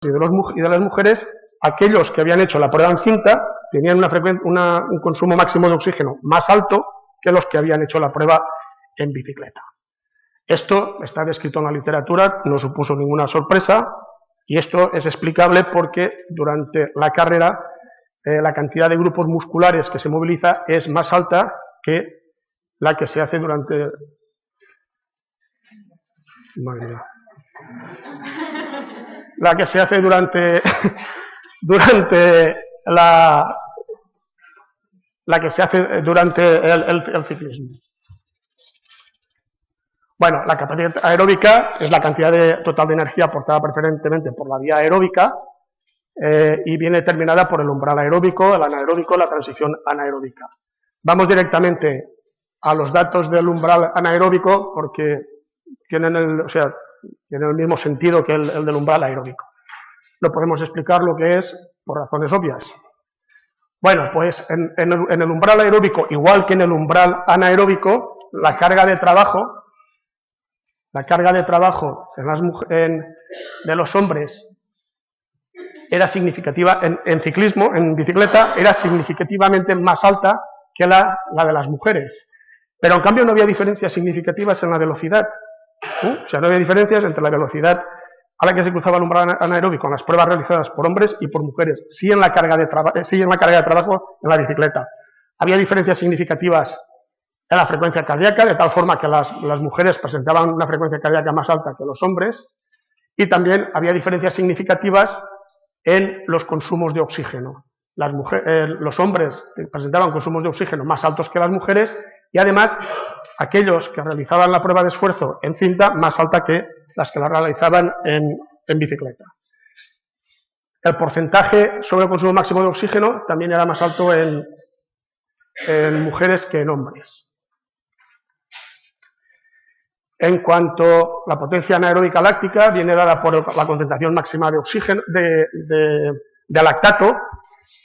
y de las mujeres, aquellos que habían hecho la prueba en cinta tenían un consumo máximo de oxígeno más alto que los que habían hecho la prueba en bicicleta. Esto está descrito en la literatura, no supuso ninguna sorpresa, y esto es explicable porque durante la carrera la cantidad de grupos musculares que se moviliza es más alta que la que se hace durante... Madre mía. La que se hace durante el ciclismo. Bueno, la capacidad aeróbica es la cantidad total de energía aportada preferentemente por la vía aeróbica y viene determinada por el umbral aeróbico, el anaeróbico, la transición anaeróbica. Vamos directamente a los datos del umbral anaeróbico porque tienen el mismo sentido que el del umbral aeróbico. No podemos explicar lo que es por razones obvias. Bueno, pues en el umbral aeróbico, igual que en el umbral anaeróbico, la carga de trabajo de los hombres era significativa, en ciclismo, en bicicleta, era significativamente más alta que la de las mujeres. Pero en cambio no había diferencias significativas en la velocidad. O sea, no había diferencias entre la velocidad a la que se cruzaba el umbral anaeróbico en las pruebas realizadas por hombres y por mujeres. Sí en la carga de trabajo en la bicicleta. Había diferencias significativas en la frecuencia cardíaca, de tal forma que las mujeres presentaban una frecuencia cardíaca más alta que los hombres, y también había diferencias significativas en los consumos de oxígeno. Los hombres presentaban consumos de oxígeno más altos que las mujeres, y además aquellos que realizaban la prueba de esfuerzo en cinta más alta que las que la realizaban en bicicleta. El porcentaje sobre el consumo máximo de oxígeno también era más alto en mujeres que en hombres. En cuanto a la potencia anaeróbica láctica, viene dada por la concentración máxima de oxígeno, de lactato.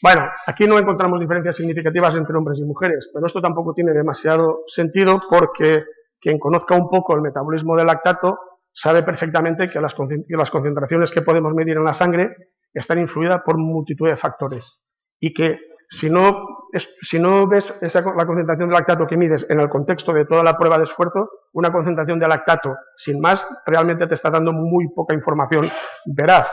Bueno, aquí no encontramos diferencias significativas entre hombres y mujeres, pero esto tampoco tiene demasiado sentido porque quien conozca un poco el metabolismo del lactato sabe perfectamente que las concentraciones que podemos medir en la sangre están influidas por multitud de factores y que si no ves la concentración de lactato que mides en el contexto de toda la prueba de esfuerzo, una concentración de lactato sin más realmente te está dando muy poca información veraz.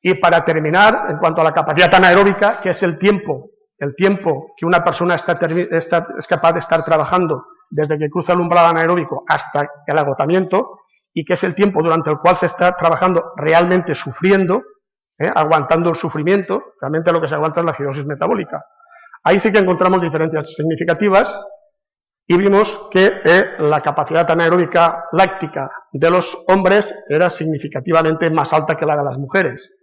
Y para terminar, en cuanto a la capacidad anaeróbica, que es el tiempo que una persona es capaz de estar trabajando desde que cruza el umbral anaeróbico hasta el agotamiento, y que es el tiempo durante el cual se está trabajando realmente sufriendo, aguantando el sufrimiento, realmente lo que se aguanta es la acidosis metabólica. Ahí sí que encontramos diferencias significativas y vimos que la capacidad anaeróbica láctica de los hombres era significativamente más alta que la de las mujeres.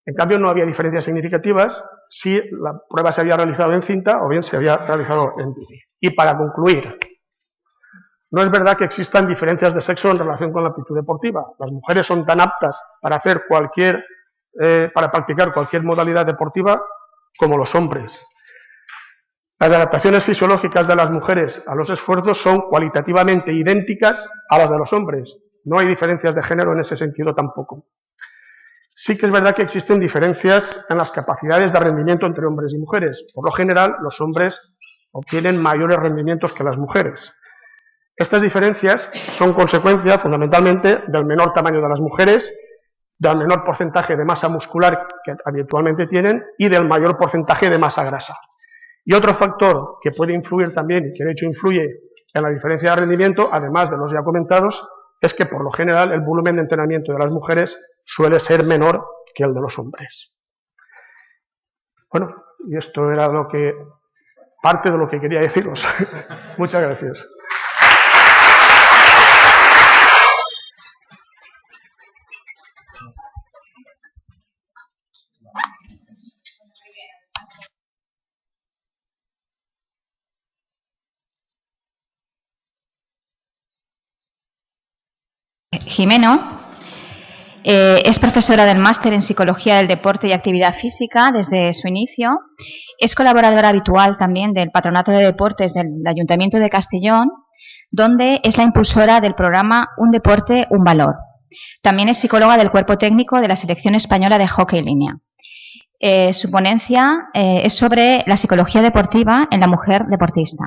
En cambio, no había diferencias significativas si la prueba se había realizado en cinta o bien se había realizado en bici. Y para concluir, no es verdad que existan diferencias de sexo en relación con la aptitud deportiva. Las mujeres son tan aptas para practicar cualquier modalidad deportiva como los hombres. Las adaptaciones fisiológicas de las mujeres a los esfuerzos son cualitativamente idénticas a las de los hombres. No hay diferencias de género en ese sentido tampoco. Sí que es verdad que existen diferencias en las capacidades de rendimiento entre hombres y mujeres. Por lo general, los hombres obtienen mayores rendimientos que las mujeres. Estas diferencias son consecuencia fundamentalmente del menor tamaño de las mujeres, del menor porcentaje de masa muscular que habitualmente tienen y del mayor porcentaje de masa grasa. Y otro factor que puede influir también, y que de hecho influye en la diferencia de rendimiento, además de los ya comentados, es que por lo general el volumen de entrenamiento de las mujeres suele ser menor que el de los hombres. Bueno, y esto era parte de lo que quería deciros. Muchas gracias. Jimeno es profesora del Máster en Psicología del Deporte y Actividad Física desde su inicio. Es colaboradora habitual también del Patronato de Deportes del Ayuntamiento de Castellón, donde es la impulsora del programa Un Deporte, un Valor. También es psicóloga del cuerpo técnico de la selección española de hockey línea. Su ponencia es sobre la psicología deportiva en la mujer deportista.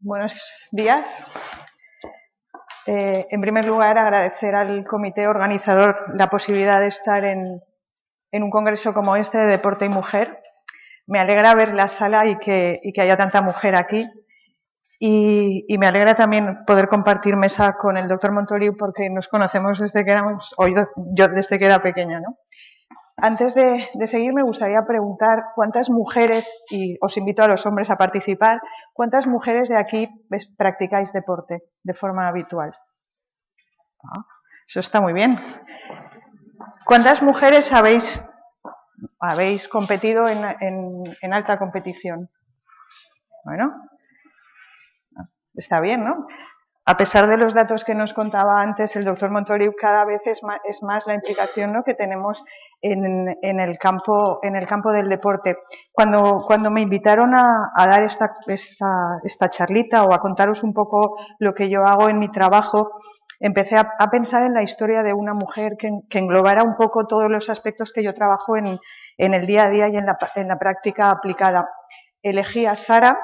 Buenos días. En primer lugar, agradecer al comité organizador la posibilidad de estar en un congreso como este de deporte y mujer. Me alegra ver la sala y que haya tanta mujer aquí. Y me alegra también poder compartir mesa con el doctor Montoliu porque nos conocemos desde que éramos, yo desde que era pequeña, ¿no? Antes de seguir, me gustaría preguntar cuántas mujeres, y os invito a los hombres a participar, cuántas mujeres de aquí practicáis deporte de forma habitual. Eso está muy bien. ¿Cuántas mujeres habéis competido en alta competición? Bueno, está bien, ¿no? A pesar de los datos que nos contaba antes el doctor Montoliu, cada vez es más la implicación, ¿no?, que tenemos en el campo del deporte. Cuando me invitaron a dar esta charlita o a contaros un poco lo que yo hago en mi trabajo, empecé a pensar en la historia de una mujer que englobara un poco todos los aspectos que yo trabajo en el día a día y en la práctica aplicada. Elegí a Sara.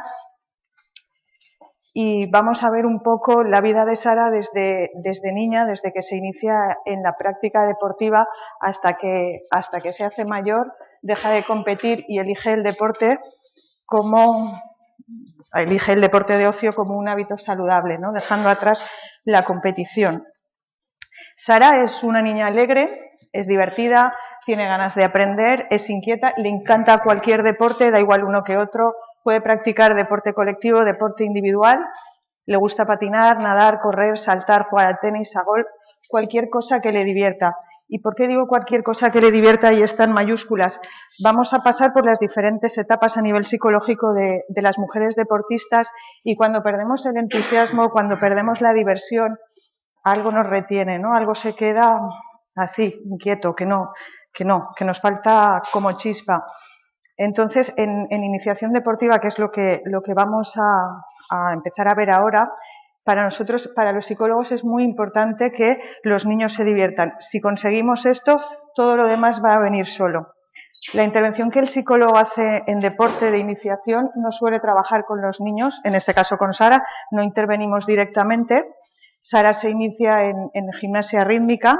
Y vamos a ver un poco la vida de Sara desde niña, desde que se inicia en la práctica deportiva hasta que se hace mayor, deja de competir y elige el deporte de ocio como un hábito saludable, ¿no?, dejando atrás la competición. Sara es una niña alegre, es divertida, tiene ganas de aprender, es inquieta, le encanta cualquier deporte, da igual uno que otro. Puede practicar deporte colectivo, deporte individual, le gusta patinar, nadar, correr, saltar, jugar al tenis, a golf, cualquier cosa que le divierta. ¿Y por qué digo cualquier cosa que le divierta y está en mayúsculas? Vamos a pasar por las diferentes etapas a nivel psicológico de las mujeres deportistas y cuando perdemos el entusiasmo, cuando perdemos la diversión, algo nos retiene, ¿no? Algo se queda así, inquieto, que nos falta como chispa. Entonces, en iniciación deportiva, que es lo que vamos a empezar a ver ahora, para nosotros, para los psicólogos, es muy importante que los niños se diviertan. Si conseguimos esto, todo lo demás va a venir solo. La intervención que el psicólogo hace en deporte de iniciación no suele trabajar con los niños, en este caso con Sara, no intervenimos directamente. Sara se inicia en gimnasia rítmica.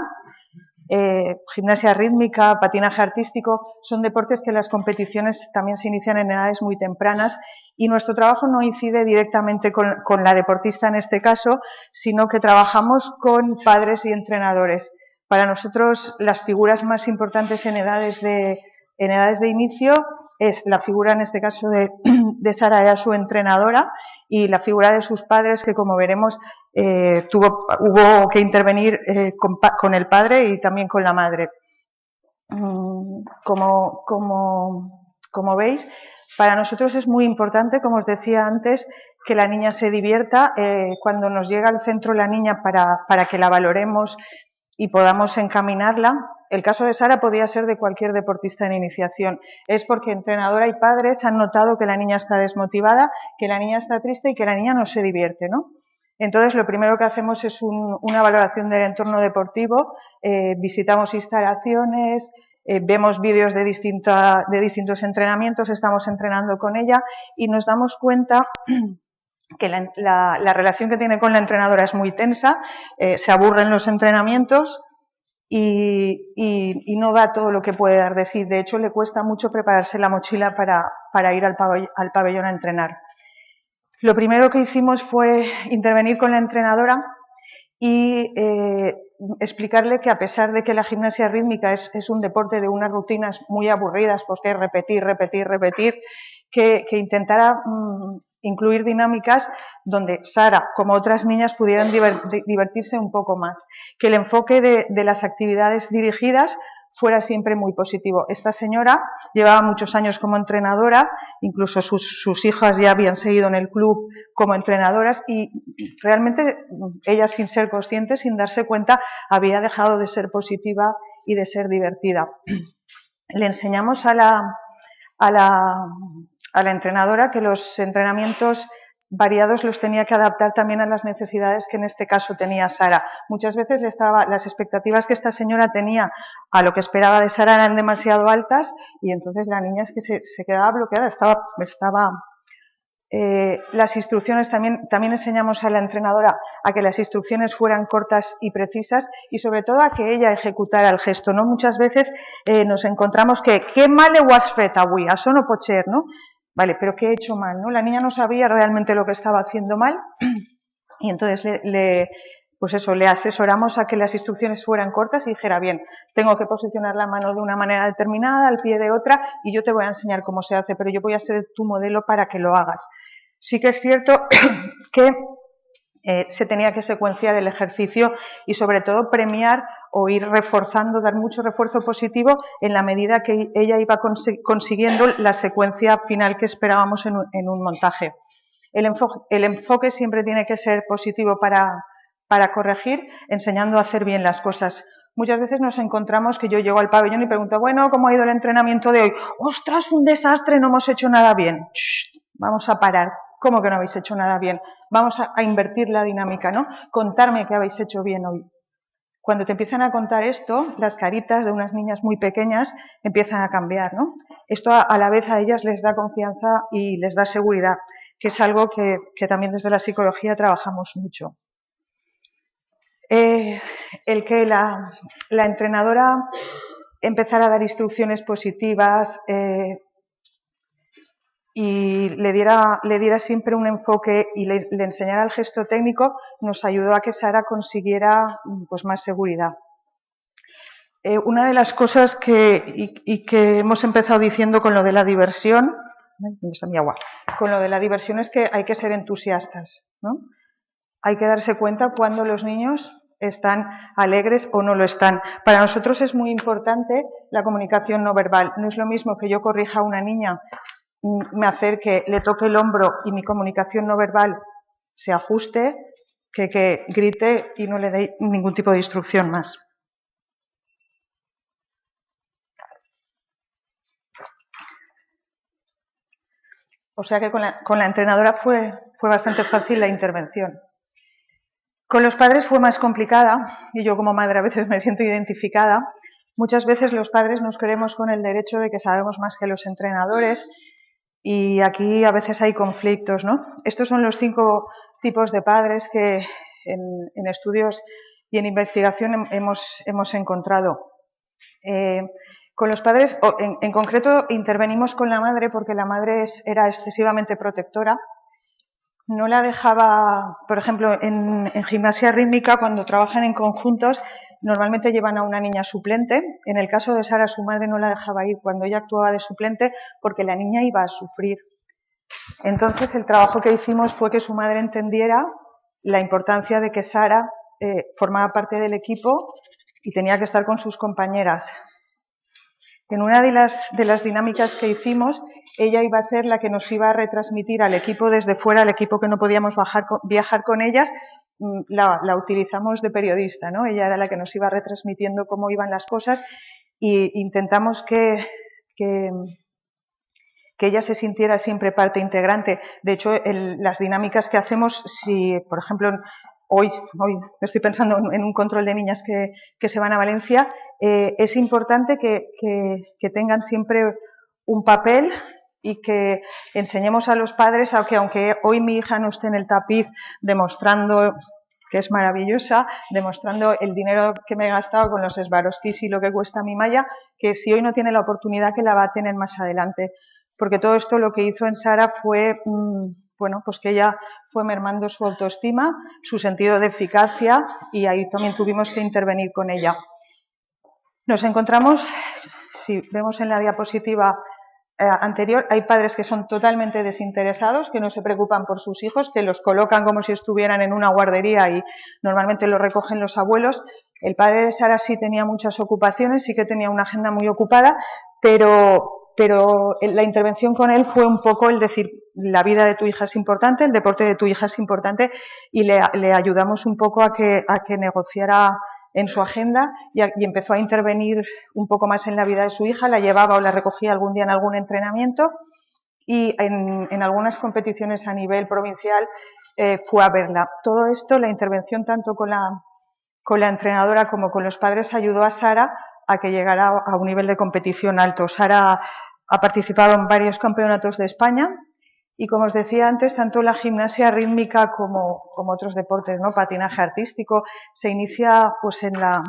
Gimnasia rítmica, patinaje artístico, son deportes que las competiciones también se inician en edades muy tempranas y nuestro trabajo no incide directamente con la deportista en este caso, sino que trabajamos con padres y entrenadores. Para nosotros las figuras más importantes en edades de inicio es la figura en este caso de Sara, era su entrenadora, y la figura de sus padres, que como veremos hubo que intervenir con el padre y también con la madre. Como veis, para nosotros es muy importante, como os decía antes, que la niña se divierta. Cuando nos llega al centro la niña para que la valoremos y podamos encaminarla. El caso de Sara podía ser de cualquier deportista en iniciación. Es porque entrenadora y padres han notado que la niña está desmotivada, que la niña está triste y que la niña no se divierte, ¿no? Entonces, lo primero que hacemos es una valoración del entorno deportivo, visitamos instalaciones, vemos vídeos de distintos entrenamientos, estamos entrenando con ella y nos damos cuenta que la relación que tiene con la entrenadora es muy tensa, se aburre en los entrenamientos y no da todo lo que puede dar de sí. De hecho, le cuesta mucho prepararse la mochila para ir al pabellón a entrenar. Lo primero que hicimos fue intervenir con la entrenadora y explicarle que a pesar de que la gimnasia rítmica es un deporte de unas rutinas muy aburridas, pues que es repetir, que intentara incluir dinámicas donde Sara, como otras niñas, pudieran divertirse un poco más. Que el enfoque de las actividades dirigidas fuera siempre muy positivo. Esta señora llevaba muchos años como entrenadora, incluso sus hijas ya habían seguido en el club como entrenadoras y realmente ella, sin ser consciente, sin darse cuenta, había dejado de ser positiva y de ser divertida. Le enseñamos a la entrenadora que los entrenamientos variados los tenía que adaptar también a las necesidades que en este caso tenía Sara. Muchas veces las expectativas que esta señora tenía a lo que esperaba de Sara eran demasiado altas y entonces la niña es que se quedaba bloqueada, las instrucciones también enseñamos a la entrenadora a que las instrucciones fueran cortas y precisas y sobre todo a que ella ejecutara el gesto, ¿no? Muchas veces nos encontramos que «Qué mal ho has fet avui, això no pot ser», ¿no? Vale, pero ¿qué he hecho mal, no? La niña no sabía realmente lo que estaba haciendo mal y entonces pues eso, le asesoramos a que las instrucciones fueran cortas y dijera, bien, tengo que posicionar la mano de una manera determinada, el pie de otra, y yo te voy a enseñar cómo se hace, pero yo voy a ser tu modelo para que lo hagas. Sí que es cierto que se tenía que secuenciar el ejercicio y sobre todo premiar o ir reforzando, dar mucho refuerzo positivo en la medida que ella iba consiguiendo la secuencia final que esperábamos en un montaje. El enfoque siempre tiene que ser positivo para corregir, enseñando a hacer bien las cosas. Muchas veces nos encontramos que yo llego al pabellón y pregunto, bueno, ¿cómo ha ido el entrenamiento de hoy? ¡Ostras, un desastre, no hemos hecho nada bien! ¡Shh! Vamos a parar. ¿Cómo que no habéis hecho nada bien? Vamos a invertir la dinámica, ¿no? Contarme qué habéis hecho bien hoy. Cuando te empiezan a contar esto, las caritas de unas niñas muy pequeñas empiezan a cambiar, ¿no? Esto a la vez a ellas les da confianza y les da seguridad, que es algo que también desde la psicología trabajamos mucho. El que la entrenadora empezara a dar instrucciones positivas y le diera siempre un enfoque y le enseñara el gesto técnico, nos ayudó a que Sara consiguiera pues más seguridad. Una de las cosas que hemos empezado diciendo con lo de la diversión, ¿dónde está mi agua? Con lo de la diversión es que hay que ser entusiastas, ¿no? Hay que darse cuenta cuando los niños están alegres o no lo están. Para nosotros es muy importante la comunicación no verbal. No es lo mismo que yo corrija a una niña, me acerque, le toque el hombro y mi comunicación no verbal se ajuste, que grite y no le dé ningún tipo de instrucción más. O sea que con la entrenadora fue bastante fácil la intervención. Con los padres fue más complicada y yo como madre a veces me siento identificada. Muchas veces los padres nos creemos con el derecho de que sabemos más que los entrenadores y aquí a veces hay conflictos, ¿no? Estos son los 5 tipos de padres que en estudios y en investigación hemos encontrado. Con los padres, en concreto, intervenimos con la madre porque la madre era excesivamente protectora. No la dejaba, por ejemplo, en gimnasia rítmica, cuando trabajan en conjuntos, normalmente llevan a una niña suplente. En el caso de Sara, su madre no la dejaba ir cuando ella actuaba de suplente porque la niña iba a sufrir. Entonces, el trabajo que hicimos fue que su madre entendiera la importancia de que Sara formaba parte del equipo y tenía que estar con sus compañeras. En una de las dinámicas que hicimos, ella iba a ser la que nos iba a retransmitir al equipo desde fuera, al equipo que no podíamos viajar con ellas, la utilizamos de periodista, ¿no? Ella era la que nos iba retransmitiendo cómo iban las cosas e intentamos que ella se sintiera siempre parte integrante. De hecho, las dinámicas que hacemos, si, por ejemplo, hoy estoy pensando en un control de niñas que se van a Valencia, es importante que tengan siempre un papel y que enseñemos a los padres a que aunque hoy mi hija no esté en el tapiz demostrando que es maravillosa, demostrando el dinero que me he gastado con los Swarovskis y lo que cuesta mi malla, que si hoy no tiene la oportunidad que la va a tener más adelante. Porque todo esto lo que hizo en Sara fue, bueno, pues que ella fue mermando su autoestima, su sentido de eficacia y ahí también tuvimos que intervenir con ella. Nos encontramos, si vemos en la diapositiva, anterior, hay padres que son totalmente desinteresados, que no se preocupan por sus hijos, que los colocan como si estuvieran en una guardería y normalmente los recogen los abuelos. El padre de Sara sí tenía muchas ocupaciones, sí que tenía una agenda muy ocupada, pero la intervención con él fue un poco el decir, la vida de tu hija es importante, el deporte de tu hija es importante, y le ayudamos un poco a que negociara en su agenda y empezó a intervenir un poco más en la vida de su hija, la llevaba o la recogía algún día en algún entrenamiento, y en algunas competiciones a nivel provincial fue a verla. Todo esto, la intervención tanto con la entrenadora como con los padres, ayudó a Sara a que llegara a un nivel de competición alto. Sara ha participado en varios campeonatos de España y, como os decía antes, tanto la gimnasia rítmica como otros deportes, ¿no? Patinaje artístico, se inicia pues en la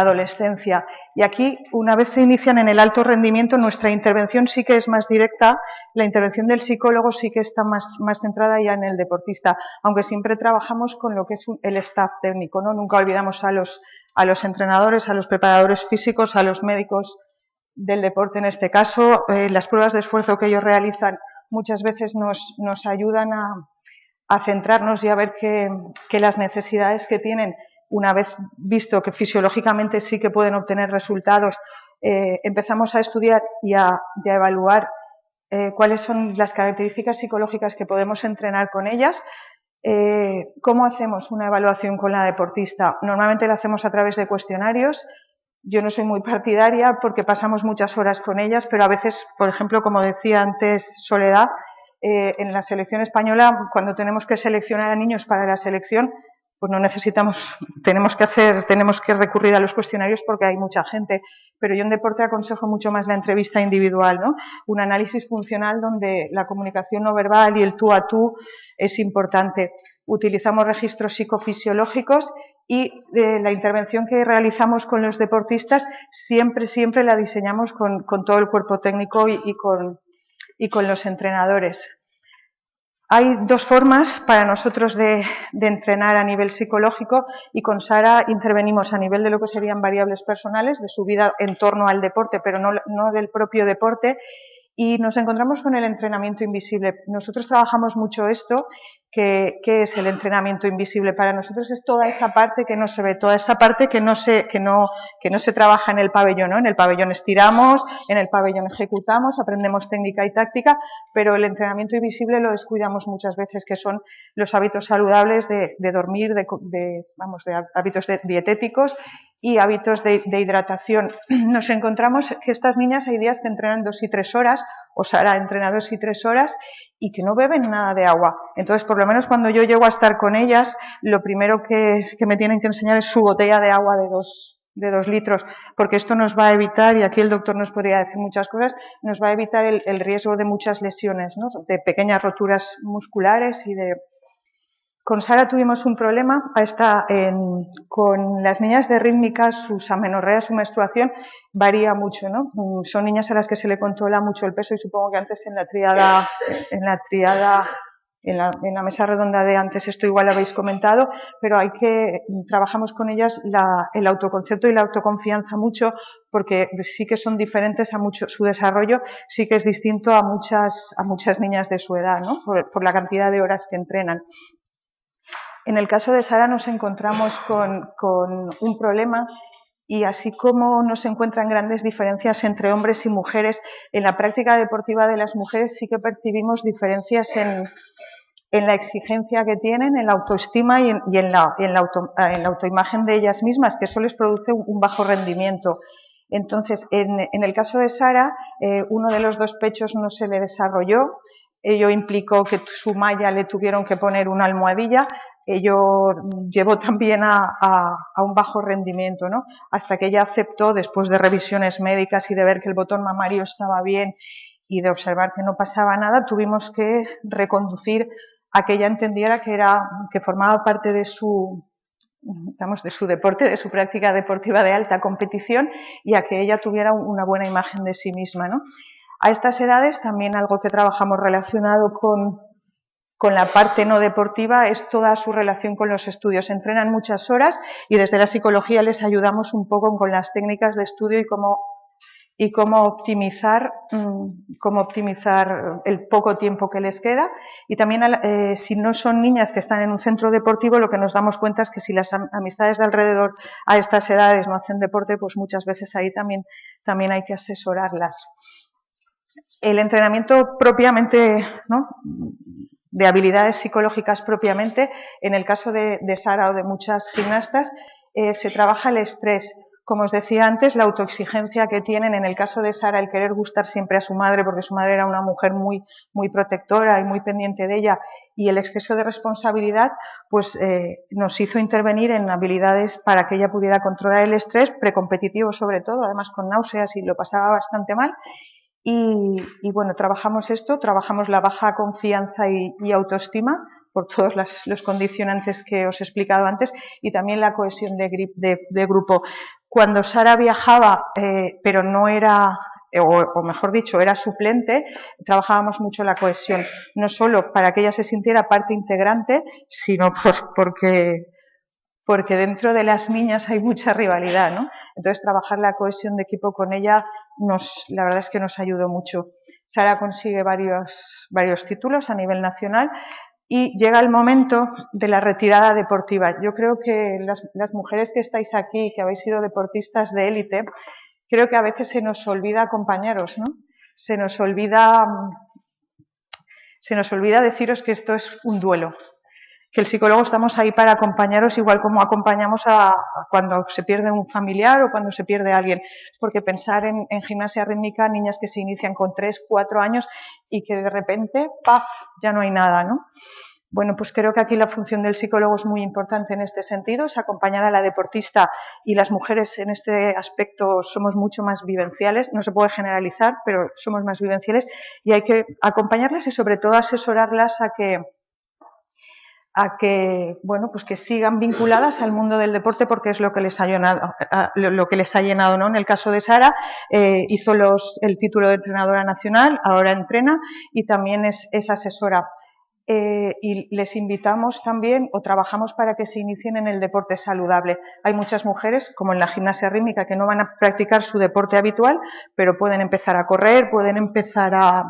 adolescencia. Y aquí, una vez se inician en el alto rendimiento, nuestra intervención sí que es más directa, la intervención del psicólogo sí que está más centrada ya en el deportista, aunque siempre trabajamos con lo que es el staff técnico, ¿no? Nunca olvidamos a los entrenadores, a los preparadores físicos, a los médicos del deporte en este caso. Las pruebas de esfuerzo que ellos realizan muchas veces nos ayudan a centrarnos y a ver que las necesidades que tienen, una vez visto que fisiológicamente sí que pueden obtener resultados, empezamos a estudiar y a evaluar cuáles son las características psicológicas que podemos entrenar con ellas. ¿Cómo hacemos una evaluación con la deportista? Normalmente la hacemos a través de cuestionarios. Yo no soy muy partidaria porque pasamos muchas horas con ellas, pero a veces, por ejemplo, como decía antes Soledad, en la selección española, cuando tenemos que seleccionar a niños para la selección, pues no necesitamos, tenemos que recurrir a los cuestionarios porque hay mucha gente, pero yo en deporte aconsejo mucho más la entrevista individual, ¿no? Un análisis funcional donde la comunicación no verbal y el tú a tú es importante. Utilizamos registros psicofisiológicos y la intervención que realizamos con los deportistas siempre la diseñamos con todo el cuerpo técnico y con los entrenadores. Hay dos formas para nosotros de entrenar a nivel psicológico, y con Sara intervenimos a nivel de lo que serían variables personales, de su vida en torno al deporte, pero no del propio deporte, y nos encontramos con el entrenamiento invisible. Nosotros trabajamos mucho esto. ¿Qué es el entrenamiento invisible? Para nosotros es toda esa parte que no se ve, toda esa parte que no se trabaja en el pabellón, ¿no? En el pabellón estiramos, en el pabellón ejecutamos, aprendemos técnica y táctica, pero el entrenamiento invisible lo descuidamos muchas veces, que son los hábitos saludables de dormir, de hábitos dietéticos y hábitos de hidratación. Nos encontramos que estas niñas hay días que entrenan 2 y 3 horas, o Sara entrena 2 y 3 horas y que no beben nada de agua. Entonces, por lo menos cuando yo llego a estar con ellas, lo primero que me tienen que enseñar es su botella de agua de 2 litros, porque esto nos va a evitar, y aquí el doctor nos podría decir muchas cosas, nos va a evitar el riesgo de muchas lesiones, ¿no? De pequeñas roturas musculares y de... Con Sara tuvimos un problema, con las niñas de rítmica, sus amenorreas, su menstruación varía mucho, ¿no? Son niñas a las que se le controla mucho el peso, y supongo que antes en la mesa redonda de antes esto igual lo habéis comentado, pero trabajamos con ellas el autoconcepto y la autoconfianza mucho, porque sí que son diferentes su desarrollo sí que es distinto a muchas niñas de su edad, ¿no? Por la cantidad de horas que entrenan. En el caso de Sara nos encontramos con un problema, y así como nos encuentran grandes diferencias entre hombres y mujeres, en la práctica deportiva de las mujeres sí que percibimos diferencias en la exigencia que tienen, en la autoestima y en la autoimagen de ellas mismas, que eso les produce un bajo rendimiento. Entonces, en el caso de Sara, uno de los 2 pechos no se le desarrolló. Ello implicó que su malla le tuvieron que poner una almohadilla. Ello llevó también a un bajo rendimiento, ¿no? Hasta que ella aceptó, después de revisiones médicas y de ver que el botón mamario estaba bien y de observar que no pasaba nada, tuvimos que reconducir a que ella entendiera que formaba parte de su deporte, de su práctica deportiva de alta competición, y a que ella tuviera una buena imagen de sí misma, ¿no? A estas edades también algo que trabajamos relacionado con la parte no deportiva es toda su relación con los estudios. Entrenan muchas horas y desde la psicología les ayudamos un poco con las técnicas de estudio y cómo y cómo optimizar el poco tiempo que les queda. Y también, si no son niñas que están en un centro deportivo, lo que nos damos cuenta es que si las amistades de alrededor a estas edades no hacen deporte, pues muchas veces ahí también hay que asesorarlas. El entrenamiento propiamente, ¿no?, de habilidades psicológicas propiamente, en el caso de Sara o de muchas gimnastas, se trabaja el estrés. Como os decía antes, la autoexigencia que tienen, en el caso de Sara, el querer gustar siempre a su madre, porque su madre era una mujer muy, muy protectora y muy pendiente de ella, y el exceso de responsabilidad, pues nos hizo intervenir en habilidades para que ella pudiera controlar el estrés, precompetitivo sobre todo, además con náuseas, y lo pasaba bastante mal. Y bueno, trabajamos esto, trabajamos la baja confianza y autoestima, por todos los condicionantes que os he explicado antes, y también la cohesión de grupo. Cuando Sara viajaba, pero no era, o mejor dicho, era suplente, trabajábamos mucho la cohesión, no solo para que ella se sintiera parte integrante, sino porque dentro de las niñas hay mucha rivalidad, ¿no? Entonces, trabajar la cohesión de equipo con ella, la verdad es que nos ayudó mucho. Sara consigue varios títulos a nivel nacional, y llega el momento de la retirada deportiva. Yo creo que las mujeres que estáis aquí, que habéis sido deportistas de élite, creo que a veces se nos olvida acompañaros, ¿no? Se nos olvida deciros que esto es un duelo, que el psicólogo estamos ahí para acompañaros, igual como acompañamos a cuando se pierde un familiar o cuando se pierde alguien, porque pensar en gimnasia rítmica, niñas que se inician con 3, 4 años y que de repente, ¡paf!, ya no hay nada, ¿no? Bueno, pues creo que aquí la función del psicólogo es muy importante en este sentido, es acompañar a la deportista, y las mujeres en este aspecto somos mucho más vivenciales, no se puede generalizar, pero somos más vivenciales, y hay que acompañarlas y sobre todo asesorarlas a que bueno, pues que sigan vinculadas al mundo del deporte, porque es lo que les ha llenado, ¿no? En el caso de Sara, hizo el título de entrenadora nacional, ahora entrena y también es asesora. Y les invitamos también, o trabajamos para que se inicien en el deporte saludable. Hay muchas mujeres, como en la gimnasia rítmica, que no van a practicar su deporte habitual, pero pueden empezar a correr, pueden empezar a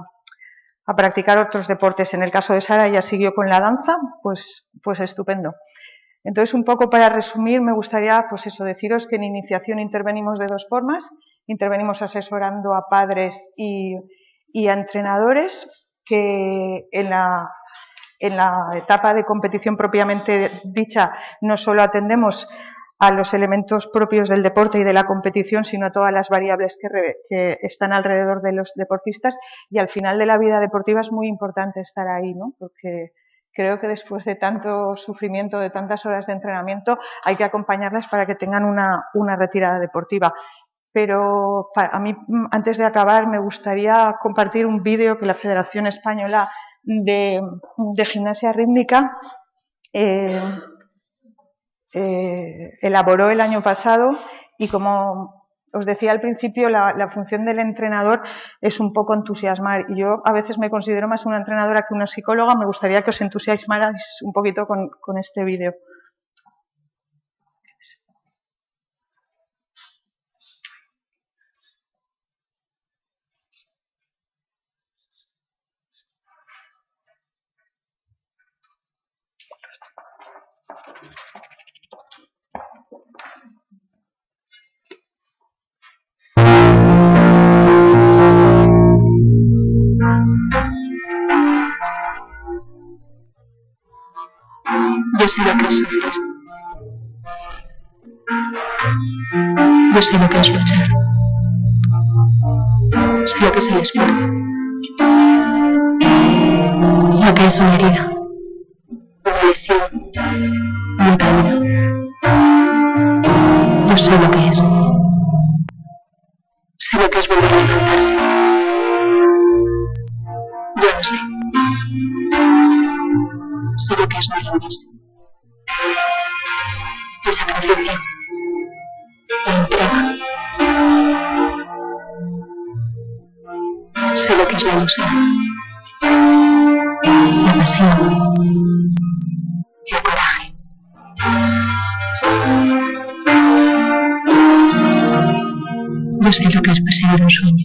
practicar otros deportes. En el caso de Sara, ella siguió con la danza, pues estupendo. Entonces, un poco para resumir, me gustaría, pues eso, deciros que en iniciación intervenimos de 2 formas. Intervenimos asesorando a padres y a entrenadores, que en la etapa de competición propiamente dicha no solo atendemos a los elementos propios del deporte y de la competición, sino a todas las variables que están alrededor de los deportistas, y al final de la vida deportiva es muy importante estar ahí, ¿no? Porque creo que después de tanto sufrimiento, de tantas horas de entrenamiento, hay que acompañarlas para que tengan una retirada deportiva. Pero a mí, antes de acabar, me gustaría compartir un vídeo que la Federación Española de Gimnasia Rítmica elaboró el año pasado, y como os decía al principio, la función del entrenador es un poco entusiasmar, y yo a veces me considero más una entrenadora que una psicóloga. Me gustaría que os entusiasmarais un poquito con este vídeo. Yo sé lo que es sufrir. Yo sé lo que es luchar. Sé lo que es el esfuerzo. Lo que es una herida, una lesión, una caída. Yo sé lo que es. Sé lo que es volver a levantarse. Yo lo sé. Sé lo que es no rendirse. El sacrificio, la entrega. Sé lo que es la ilusión, la pasión, el coraje. No sé lo que es perseguir un sueño.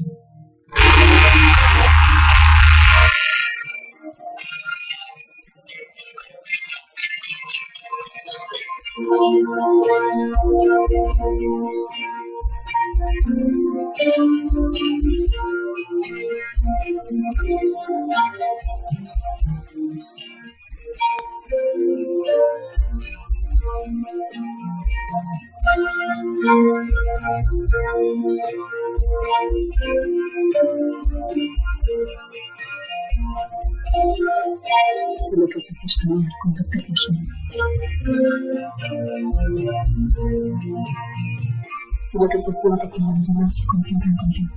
Sé lo que es hacer soñar con tu propio sueño. Sé lo que se siente cuando los demás se concentran contigo.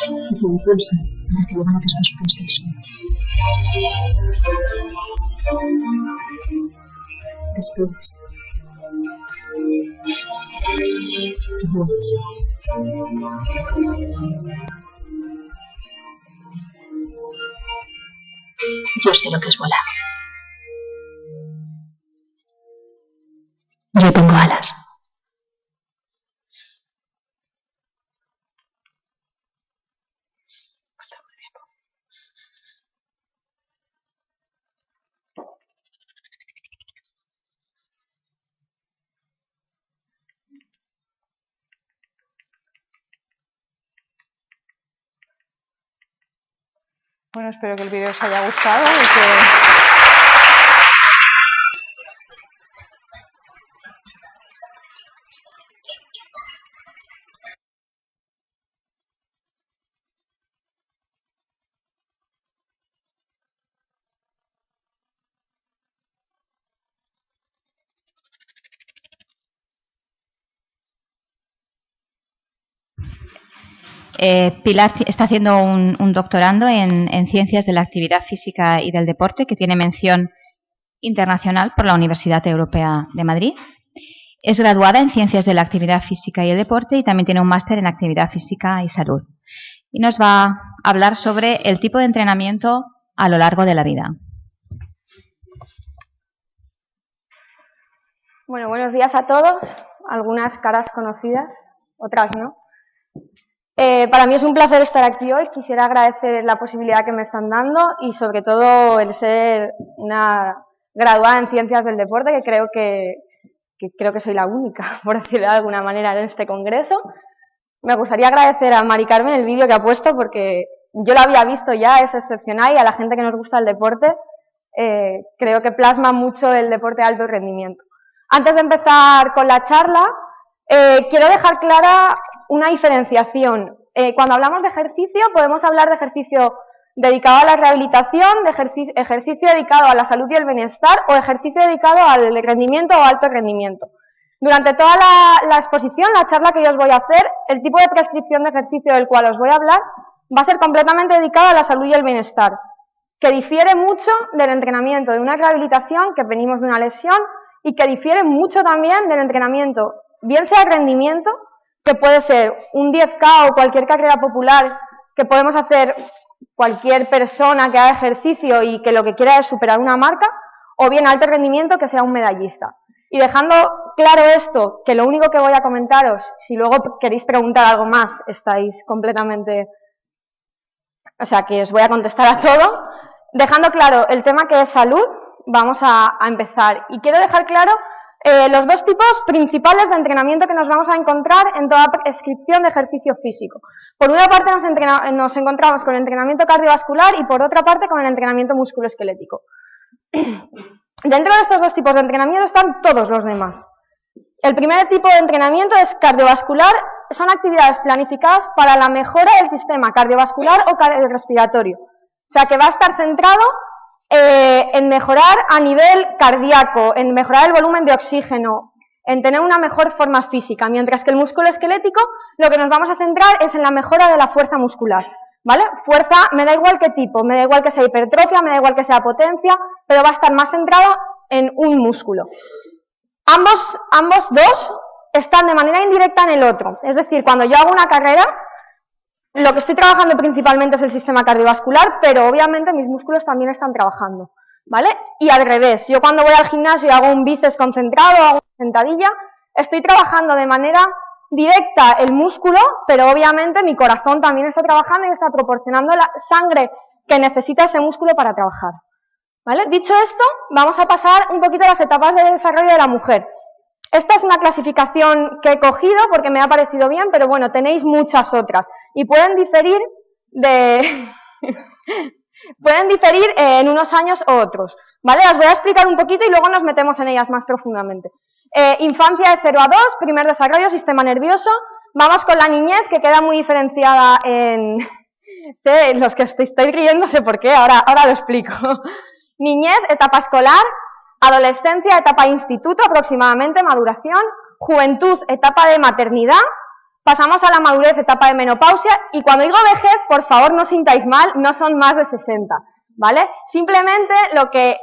Y te impulsan para que levantes después del sueño. Después, te mueves. Yo sé lo que es volar. Yo tengo alas. Bueno, espero que el vídeo os haya gustado y que... Pilar está haciendo un doctorando en Ciencias de la Actividad Física y del Deporte, que tiene mención internacional por la Universidad Europea de Madrid. Es graduada en Ciencias de la Actividad Física y el Deporte y también tiene un máster en Actividad Física y Salud. Y nos va a hablar sobre el tipo de entrenamiento a lo largo de la vida. Bueno, buenos días a todos. Algunas caras conocidas, otras no. Para mí es un placer estar aquí hoy. Quisiera agradecer la posibilidad que me están dando y sobre todo el ser una graduada en Ciencias del Deporte, que creo que soy la única, por decirlo de alguna manera, en este congreso. Me gustaría agradecer a Mari Carmen el vídeo que ha puesto, porque yo lo había visto ya, es excepcional, y a la gente que nos gusta el deporte, creo que plasma mucho el deporte de alto rendimiento. Antes de empezar con la charla, quiero dejar clara una diferenciación. Cuando hablamos de ejercicio, podemos hablar de ejercicio dedicado a la rehabilitación, de ejercicio dedicado a la salud y el bienestar, o ejercicio dedicado al rendimiento o alto rendimiento. Durante toda la exposición, la charla que yo os voy a hacer, el tipo de prescripción de ejercicio del cual os voy a hablar va a ser completamente dedicado a la salud y el bienestar, que difiere mucho del entrenamiento de una rehabilitación, que venimos de una lesión, y que difiere mucho también del entrenamiento, bien sea rendimiento, que puede ser un 10K o cualquier carrera popular que podemos hacer cualquier persona que haga ejercicio y que lo que quiera es superar una marca, o bien alto rendimiento, que sea un medallista. Y dejando claro esto, que lo único que voy a comentaros, si luego queréis preguntar algo más, estáis completamente... O sea, que os voy a contestar a todo. Dejando claro el tema que es salud, vamos a empezar. Y quiero dejar claro los dos tipos principales de entrenamiento que nos vamos a encontrar en toda prescripción de ejercicio físico. Por una parte nos encontramos con el entrenamiento cardiovascular y por otra parte con el entrenamiento musculoesquelético. Dentro de estos dos tipos de entrenamiento están todos los demás. El primer tipo de entrenamiento es cardiovascular, son actividades planificadas para la mejora del sistema cardiovascular o cardiorrespiratorio. O sea que va a estar centrado en mejorar a nivel cardíaco, en mejorar el volumen de oxígeno, en tener una mejor forma física, mientras que el músculo esquelético lo que nos vamos a centrar es en la mejora de la fuerza muscular, ¿vale? Fuerza, me da igual qué tipo, me da igual que sea hipertrofia, me da igual que sea potencia, pero va a estar más centrado en un músculo. Ambos dos están de manera indirecta en el otro, es decir, cuando yo hago una carrera, lo que estoy trabajando principalmente es el sistema cardiovascular, pero obviamente mis músculos también están trabajando, ¿vale? Y al revés, yo cuando voy al gimnasio y hago un bíceps concentrado, hago una sentadilla, estoy trabajando de manera directa el músculo, pero obviamente mi corazón también está trabajando y está proporcionando la sangre que necesita ese músculo para trabajar. ¿Vale? Dicho esto, vamos a pasar un poquito a las etapas de desarrollo de la mujer. Esta es una clasificación que he cogido porque me ha parecido bien, pero bueno, tenéis muchas otras y pueden diferir en unos años u otros, ¿vale? Las voy a explicar un poquito y luego nos metemos en ellas más profundamente. Infancia de 0 a 2, primer desarrollo, sistema nervioso. Vamos con la niñez, que queda muy diferenciada en... Sé, los que estáis riendo, sé por qué, ahora lo explico. Niñez, etapa escolar, adolescencia, etapa de instituto aproximadamente, maduración, juventud, etapa de maternidad, pasamos a la madurez, etapa de menopausia, y cuando digo vejez, por favor no os sintáis mal, no son más de 60, ¿vale? Simplemente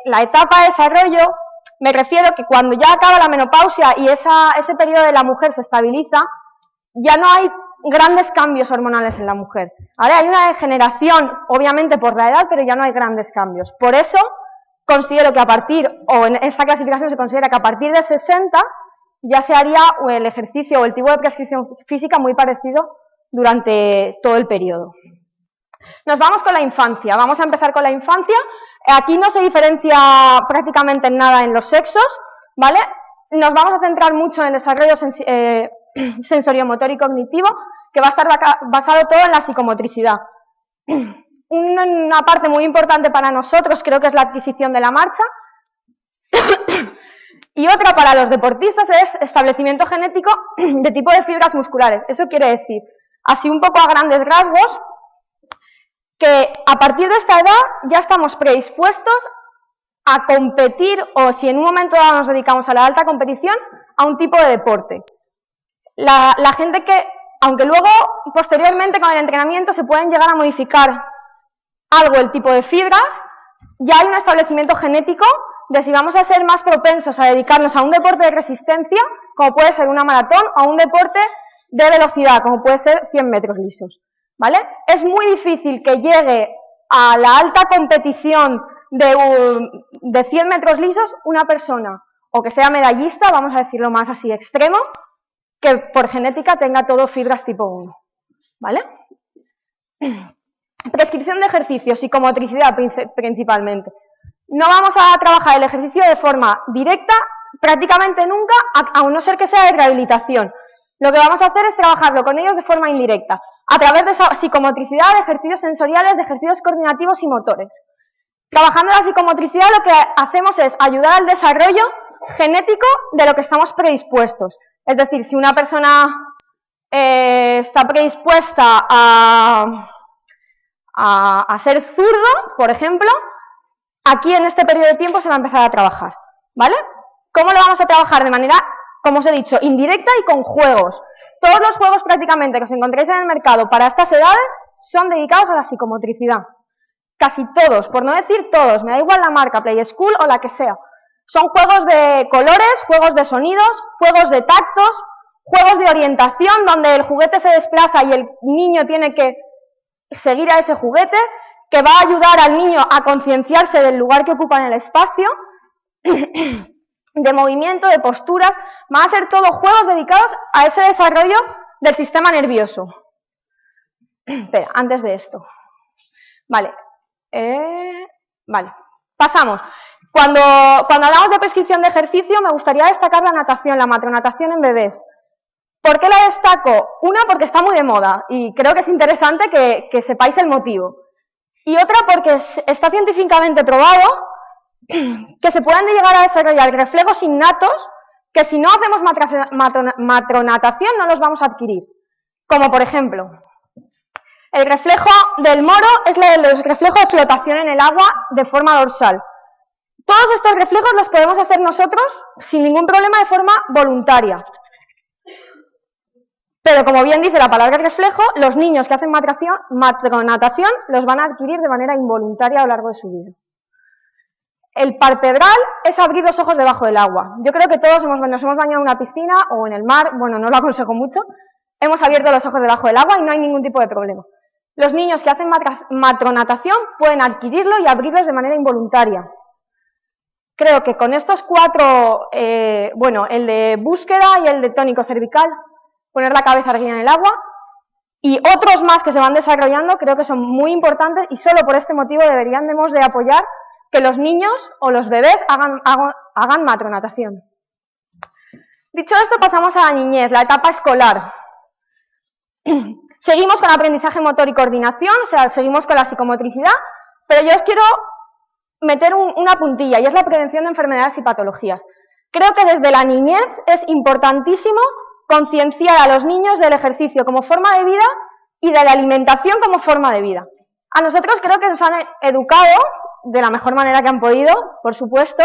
la etapa de desarrollo, me refiero que cuando ya acaba la menopausia y ese periodo de la mujer se estabiliza, ya no hay grandes cambios hormonales en la mujer, ¿vale? Hay una degeneración, obviamente por la edad, pero ya no hay grandes cambios. Por eso considero que en esta clasificación se considera que a partir de 60 ya se haría el ejercicio o el tipo de prescripción física muy parecido durante todo el periodo. Nos vamos con la infancia. Vamos a empezar con la infancia. Aquí no se diferencia prácticamente en nada en los sexos, ¿vale? Nos vamos a centrar mucho en el desarrollo sensoriomotor y cognitivo, que va a estar basado todo en la psicomotricidad. Una parte muy importante para nosotros creo que es la adquisición de la marcha y otra para los deportistas es establecimiento genético de tipo de fibras musculares. Eso quiere decir, así un poco a grandes rasgos, que a partir de esta edad ya estamos predispuestos a competir, o si en un momento dado nos dedicamos a la alta competición, a un tipo de deporte. La gente que, aunque luego posteriormente con el entrenamiento se pueden llegar a modificar algo el tipo de fibras, ya hay un establecimiento genético de si vamos a ser más propensos a dedicarnos a un deporte de resistencia, como puede ser una maratón, o a un deporte de velocidad, como puede ser 100 metros lisos, ¿vale? Es muy difícil que llegue a la alta competición de 100 metros lisos una persona, o que sea medallista, vamos a decirlo más así extremo, que por genética tenga todo fibras tipo 1, ¿vale? Prescripción de ejercicio, psicomotricidad principalmente. No vamos a trabajar el ejercicio de forma directa prácticamente nunca, a no ser que sea de rehabilitación. Lo que vamos a hacer es trabajarlo con ellos de forma indirecta, a través de esa psicomotricidad, de ejercicios sensoriales, de ejercicios coordinativos y motores. Trabajando la psicomotricidad lo que hacemos es ayudar al desarrollo genético de lo que estamos predispuestos. Es decir, si una persona está predispuesta a ser zurdo, por ejemplo, aquí en este periodo de tiempo se va a empezar a trabajar, ¿vale? ¿Cómo lo vamos a trabajar? De manera, como os he dicho, indirecta y con juegos. Todos los juegos prácticamente que os encontréis en el mercado para estas edades son dedicados a la psicomotricidad. Casi todos, por no decir todos, me da igual la marca, Play School o la que sea. Son juegos de colores, juegos de sonidos, juegos de tactos, juegos de orientación donde el juguete se desplaza y el niño tiene que seguir a ese juguete, que va a ayudar al niño a concienciarse del lugar que ocupa en el espacio, de movimiento, de posturas. Van a ser todos juegos dedicados a ese desarrollo del sistema nervioso. Espera, antes de esto. Vale. Vale. Pasamos. Cuando hablamos de prescripción de ejercicio, me gustaría destacar la natación, la matronatación en bebés. ¿Por qué la destaco? Una, porque está muy de moda y creo que es interesante que sepáis el motivo. Y otra, porque está científicamente probado que se pueden llegar a desarrollar reflejos innatos que si no hacemos matronatación no los vamos a adquirir. Como por ejemplo, el reflejo del moro es el reflejo de flotación en el agua de forma dorsal. Todos estos reflejos los podemos hacer nosotros sin ningún problema de forma voluntaria. Pero como bien dice la palabra reflejo, los niños que hacen matronatación los van a adquirir de manera involuntaria a lo largo de su vida. El palpebral es abrir los ojos debajo del agua. Yo creo que todos nos hemos bañado en una piscina o en el mar, bueno, no lo aconsejo mucho, hemos abierto los ojos debajo del agua y no hay ningún tipo de problema. Los niños que hacen matronatación pueden adquirirlo y abrirlos de manera involuntaria. Creo que con estos cuatro, el de búsqueda y el de tónico cervical, poner la cabeza erguida en el agua, y otros más que se van desarrollando creo que son muy importantes y solo por este motivo deberíamos de apoyar que los niños o los bebés hagan matronatación. Dicho esto, pasamos a la niñez, la etapa escolar. Seguimos con aprendizaje motor y coordinación, o sea, seguimos con la psicomotricidad, pero yo os quiero meter una puntilla, y es la prevención de enfermedades y patologías. Creo que desde la niñez es importantísimo concienciar a los niños del ejercicio como forma de vida y de la alimentación como forma de vida. A nosotros creo que nos han educado de la mejor manera que han podido, por supuesto,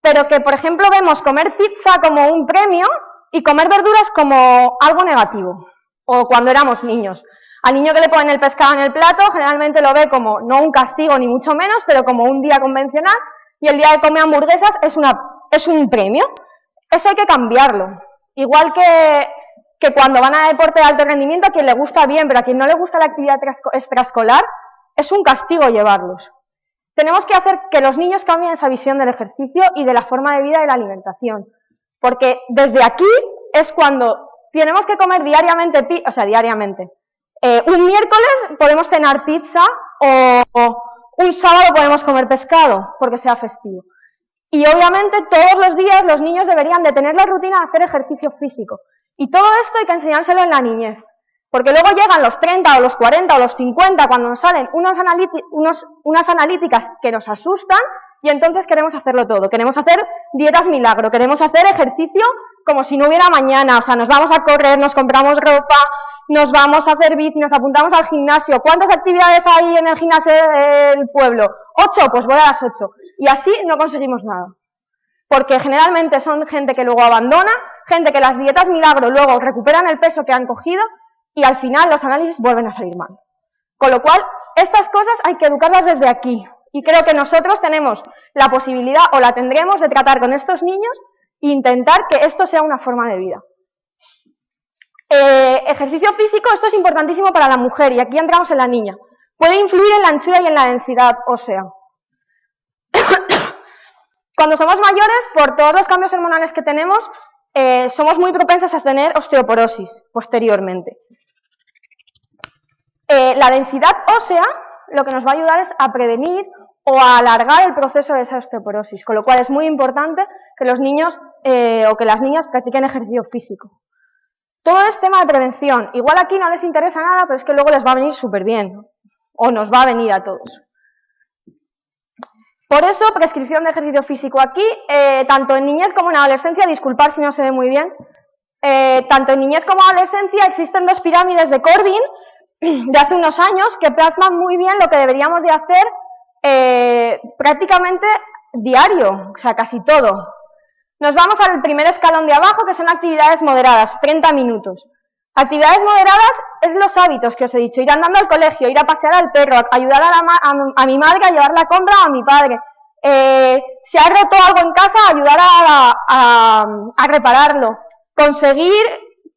pero que, por ejemplo, vemos comer pizza como un premio y comer verduras como algo negativo, o cuando éramos niños. Al niño que le ponen el pescado en el plato, generalmente lo ve como no un castigo ni mucho menos, pero como un día convencional, y el día que come hamburguesas es un premio. Eso hay que cambiarlo. Igual que cuando van a deporte de alto rendimiento, a quien le gusta bien, pero a quien no le gusta la actividad extraescolar, es un castigo llevarlos. Tenemos que hacer que los niños cambien esa visión del ejercicio y de la forma de vida y de la alimentación. Porque desde aquí es cuando tenemos que comer diariamente, un miércoles podemos cenar pizza o un sábado podemos comer pescado porque sea festivo. Y obviamente todos los días los niños deberían de tener la rutina de hacer ejercicio físico. Y todo esto hay que enseñárselo en la niñez. Porque luego llegan los 30 o los 40 o los 50 cuando nos salen unas analíticas que nos asustan y entonces queremos hacerlo todo. Queremos hacer dietas milagro, queremos hacer ejercicio como si no hubiera mañana. O sea, nos vamos a correr, nos compramos ropa, nos vamos a hacer bici, nos apuntamos al gimnasio. ¿Cuántas actividades hay en el gimnasio del pueblo? 8, pues voy a las 8. Y así no conseguimos nada. Porque generalmente son gente que luego abandona, gente que las dietas milagro luego recuperan el peso que han cogido y al final los análisis vuelven a salir mal. Con lo cual, estas cosas hay que educarlas desde aquí. Y creo que nosotros tenemos la posibilidad, o la tendremos, de tratar con estos niños e intentar que esto sea una forma de vida. Ejercicio físico, esto es importantísimo para la mujer, y aquí entramos en la niña. Puede influir en la anchura y en la densidad ósea. Cuando somos mayores, por todos los cambios hormonales que tenemos, somos muy propensas a tener osteoporosis posteriormente. La densidad ósea lo que nos va a ayudar es a prevenir o a alargar el proceso de esa osteoporosis, con lo cual es muy importante que los niños o que las niñas practiquen ejercicio físico. Todo es tema de prevención. Igual aquí no les interesa nada, pero es que luego les va a venir súper bien, o nos va a venir a todos. Por eso, prescripción de ejercicio físico aquí, tanto en niñez como en adolescencia, disculpad si no se ve muy bien, tanto en niñez como en adolescencia existen 2 pirámides de Corbin de hace unos años que plasman muy bien lo que deberíamos de hacer prácticamente diario, o sea, casi todo. Nos vamos al primer escalón de abajo, que son actividades moderadas, 30 minutos. Actividades moderadas es los hábitos que os he dicho, ir andando al colegio, ir a pasear al perro, ayudar a mi madre a llevar la compra o a mi padre. Si ha roto algo en casa, ayudar a repararlo. Conseguir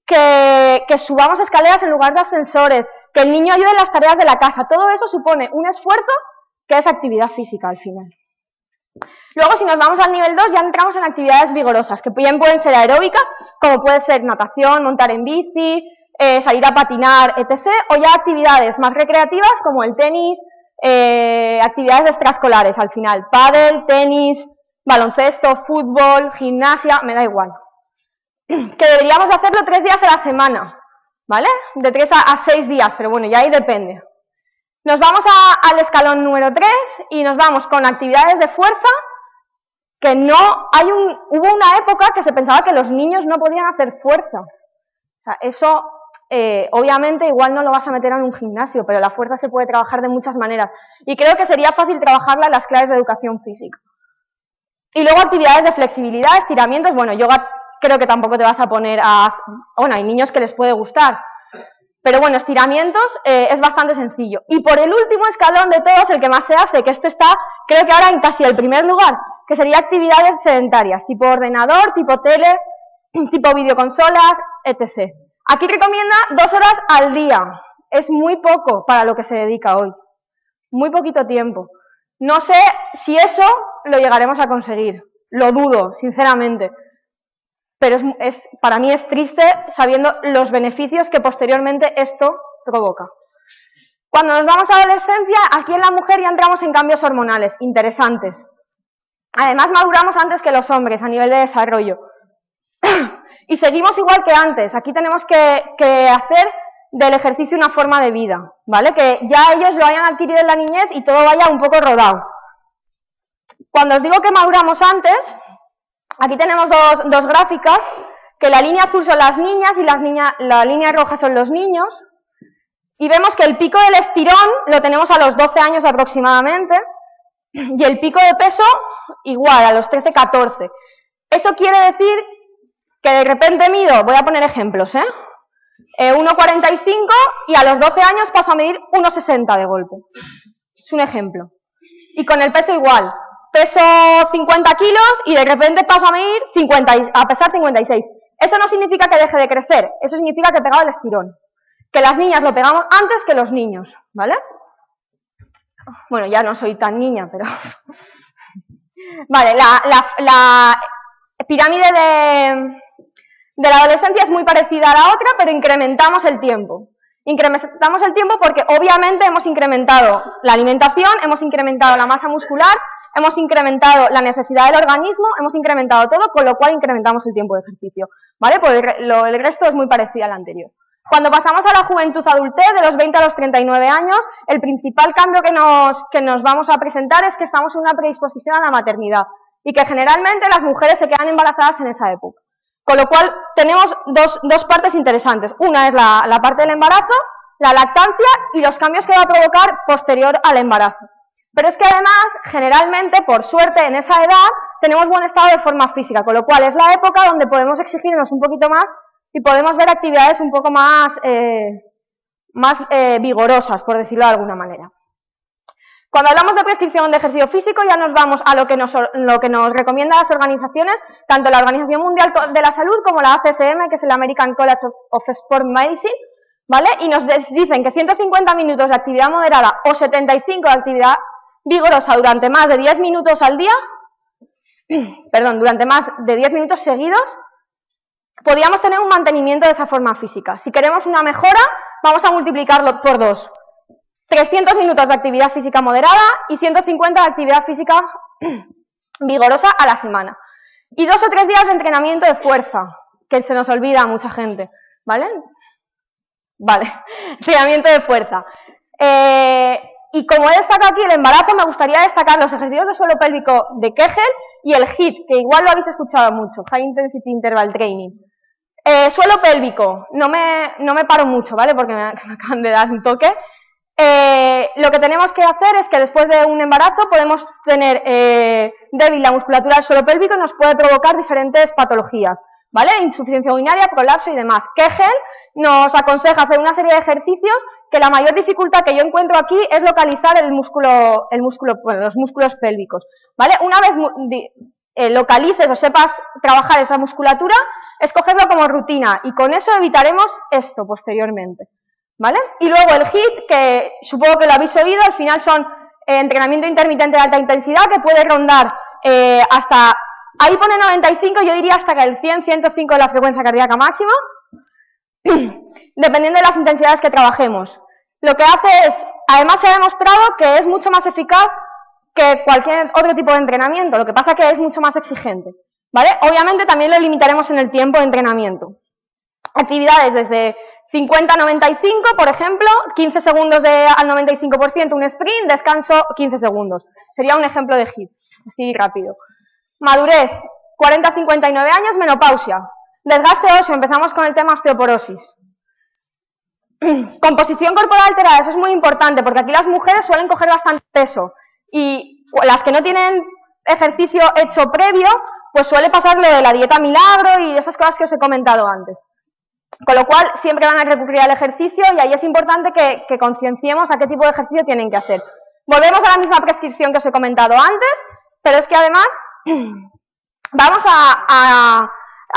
que subamos escaleras en lugar de ascensores, que el niño ayude en las tareas de la casa. Todo eso supone un esfuerzo que es actividad física al final. Luego, si nos vamos al nivel 2, ya entramos en actividades vigorosas, que bien pueden ser aeróbicas, como puede ser natación, montar en bici, salir a patinar, etc. O ya actividades más recreativas, como el tenis, actividades extraescolares al final, pádel, tenis, baloncesto, fútbol, gimnasia, me da igual. Que deberíamos hacerlo 3 días a la semana, ¿vale? De 3 a 6 días, pero bueno, ya ahí depende. Nos vamos al escalón número 3 y nos vamos con actividades de fuerza, que hubo una época que se pensaba que los niños no podían hacer fuerza. O sea, eso, obviamente, igual no lo vas a meter en un gimnasio, pero la fuerza se puede trabajar de muchas maneras. Y creo que sería fácil trabajarla en las clases de educación física. Y luego actividades de flexibilidad, estiramientos, bueno, yoga creo que tampoco te vas a poner bueno, hay niños que les puede gustar. Pero bueno, estiramientos es bastante sencillo. Y por el último escalón de todos, el que más se hace, que este está, creo que ahora en casi el primer lugar, que sería actividades sedentarias, tipo ordenador, tipo tele, tipo videoconsolas, etc. Aquí recomienda 2 horas al día. Es muy poco para lo que se dedica hoy. Muy poquito tiempo. No sé si eso lo llegaremos a conseguir. Lo dudo, sinceramente. pero para mí es triste sabiendo los beneficios que posteriormente esto provoca. Cuando nos vamos a la adolescencia, aquí en la mujer ya entramos en cambios hormonales interesantes. Además, maduramos antes que los hombres a nivel de desarrollo. Y seguimos igual que antes. Aquí tenemos que hacer del ejercicio una forma de vida, ¿vale? Que ya ellos lo hayan adquirido en la niñez y todo vaya un poco rodado. Cuando os digo que maduramos antes, aquí tenemos dos gráficas, que la línea azul son las niñas y la línea roja son los niños. Y vemos que el pico del estirón lo tenemos a los 12 años aproximadamente, y el pico de peso igual, a los 13, 14. Eso quiere decir que de repente mido, voy a poner ejemplos, 1,45 y a los 12 años paso a medir 1,60 de golpe. Es un ejemplo. Y con el peso igual, peso 50 kilos y de repente paso a pesar 56. Eso no significa que deje de crecer, eso significa que he pegado el estirón. Que las niñas lo pegamos antes que los niños, ¿vale? Bueno, ya no soy tan niña, pero... Vale, la pirámide de la adolescencia es muy parecida a la otra, pero incrementamos el tiempo. Incrementamos el tiempo porque obviamente hemos incrementado la alimentación, hemos incrementado la masa muscular, hemos incrementado la necesidad del organismo, hemos incrementado todo, con lo cual incrementamos el tiempo de ejercicio, ¿vale? Pues el resto es muy parecido al anterior. Cuando pasamos a la juventud adultez, de los 20 a los 39 años, el principal cambio que nos vamos a presentar es que estamos en una predisposición a la maternidad y que generalmente las mujeres se quedan embarazadas en esa época. Con lo cual tenemos dos partes interesantes. Una es la parte del embarazo, la lactancia y los cambios que va a provocar posterior al embarazo. Pero es que además, generalmente, por suerte, en esa edad, tenemos buen estado de forma física, con lo cual es la época donde podemos exigirnos un poquito más y podemos ver actividades un poco más vigorosas, por decirlo de alguna manera. Cuando hablamos de prescripción de ejercicio físico ya nos vamos a lo que nos recomiendan las organizaciones, tanto la Organización Mundial de la Salud como la ACSM, que es el American College of Sport Medicine, ¿vale? Y nos dicen que 150 minutos de actividad moderada o 75 de actividad vigorosa durante más de 10 minutos al día, durante más de 10 minutos seguidos, podríamos tener un mantenimiento de esa forma física. Si queremos una mejora, vamos a multiplicarlo por 2. 300 minutos de actividad física moderada y 150 de actividad física vigorosa a la semana. Y 2 o 3 días de entrenamiento de fuerza, que se nos olvida a mucha gente, ¿vale? Vale, entrenamiento de fuerza. Y como he destacado aquí el embarazo, me gustaría destacar los ejercicios de suelo pélvico de Kegel y el HIIT, que igual lo habéis escuchado mucho, High Intensity Interval Training. Suelo pélvico, no me paro mucho, ¿vale? Porque me acaban de dar un toque. Lo que tenemos que hacer es que después de un embarazo podemos tener débil la musculatura del suelo pélvico y nos puede provocar diferentes patologías, ¿vale? Insuficiencia urinaria, prolapso y demás. Kegel nos aconseja hacer una serie de ejercicios que la mayor dificultad que yo encuentro aquí es localizar los músculos pélvicos, ¿vale? Una vez localices o sepas trabajar esa musculatura, escogerlo como rutina y con eso evitaremos esto posteriormente, ¿vale? Y luego el HIIT, que supongo que lo habéis oído, al final son entrenamiento intermitente de alta intensidad que puede rondar hasta, ahí pone 95, yo diría hasta que el 100, 105 de la frecuencia cardíaca máxima, dependiendo de las intensidades que trabajemos. Lo que hace es, además se ha demostrado que es mucho más eficaz que cualquier otro tipo de entrenamiento, lo que pasa que es mucho más exigente, ¿vale? Obviamente también lo limitaremos en el tiempo de entrenamiento. Actividades desde 50 a 95, por ejemplo, 15 segundos al 95%, un sprint, descanso 15 segundos. Sería un ejemplo de HIIT, así rápido. Madurez, 40 a 59 años, menopausia. Desgaste óseo, empezamos con el tema osteoporosis. Composición corporal alterada, eso es muy importante, porque aquí las mujeres suelen coger bastante peso y las que no tienen ejercicio hecho previo, pues suele pasar lo de la dieta milagro y esas cosas que os he comentado antes. Con lo cual, siempre van a recurrir al ejercicio y ahí es importante que concienciemos a qué tipo de ejercicio tienen que hacer. Volvemos a la misma prescripción que os he comentado antes, pero es que además vamos a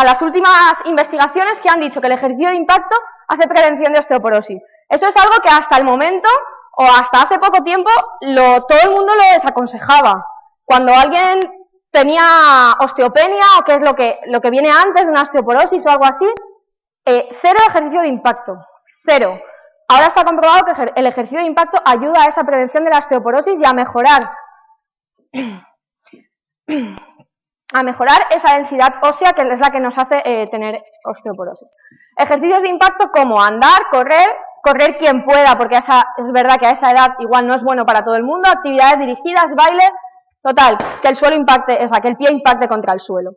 las últimas investigaciones que han dicho que el ejercicio de impacto hace prevención de osteoporosis. Eso es algo que hasta el momento, o hasta hace poco tiempo, todo el mundo lo desaconsejaba. Cuando alguien tenía osteopenia o qué es lo que viene antes de una osteoporosis o algo así. Cero ejercicio de impacto, cero. Ahora está comprobado que el ejercicio de impacto ayuda a esa prevención de la osteoporosis y a mejorar esa densidad ósea que es la que nos hace tener osteoporosis. Ejercicios de impacto como andar, correr quien pueda, porque es verdad que a esa edad igual no es bueno para todo el mundo, actividades dirigidas, baile, total, que el suelo impacte, o sea, que el pie impacte contra el suelo.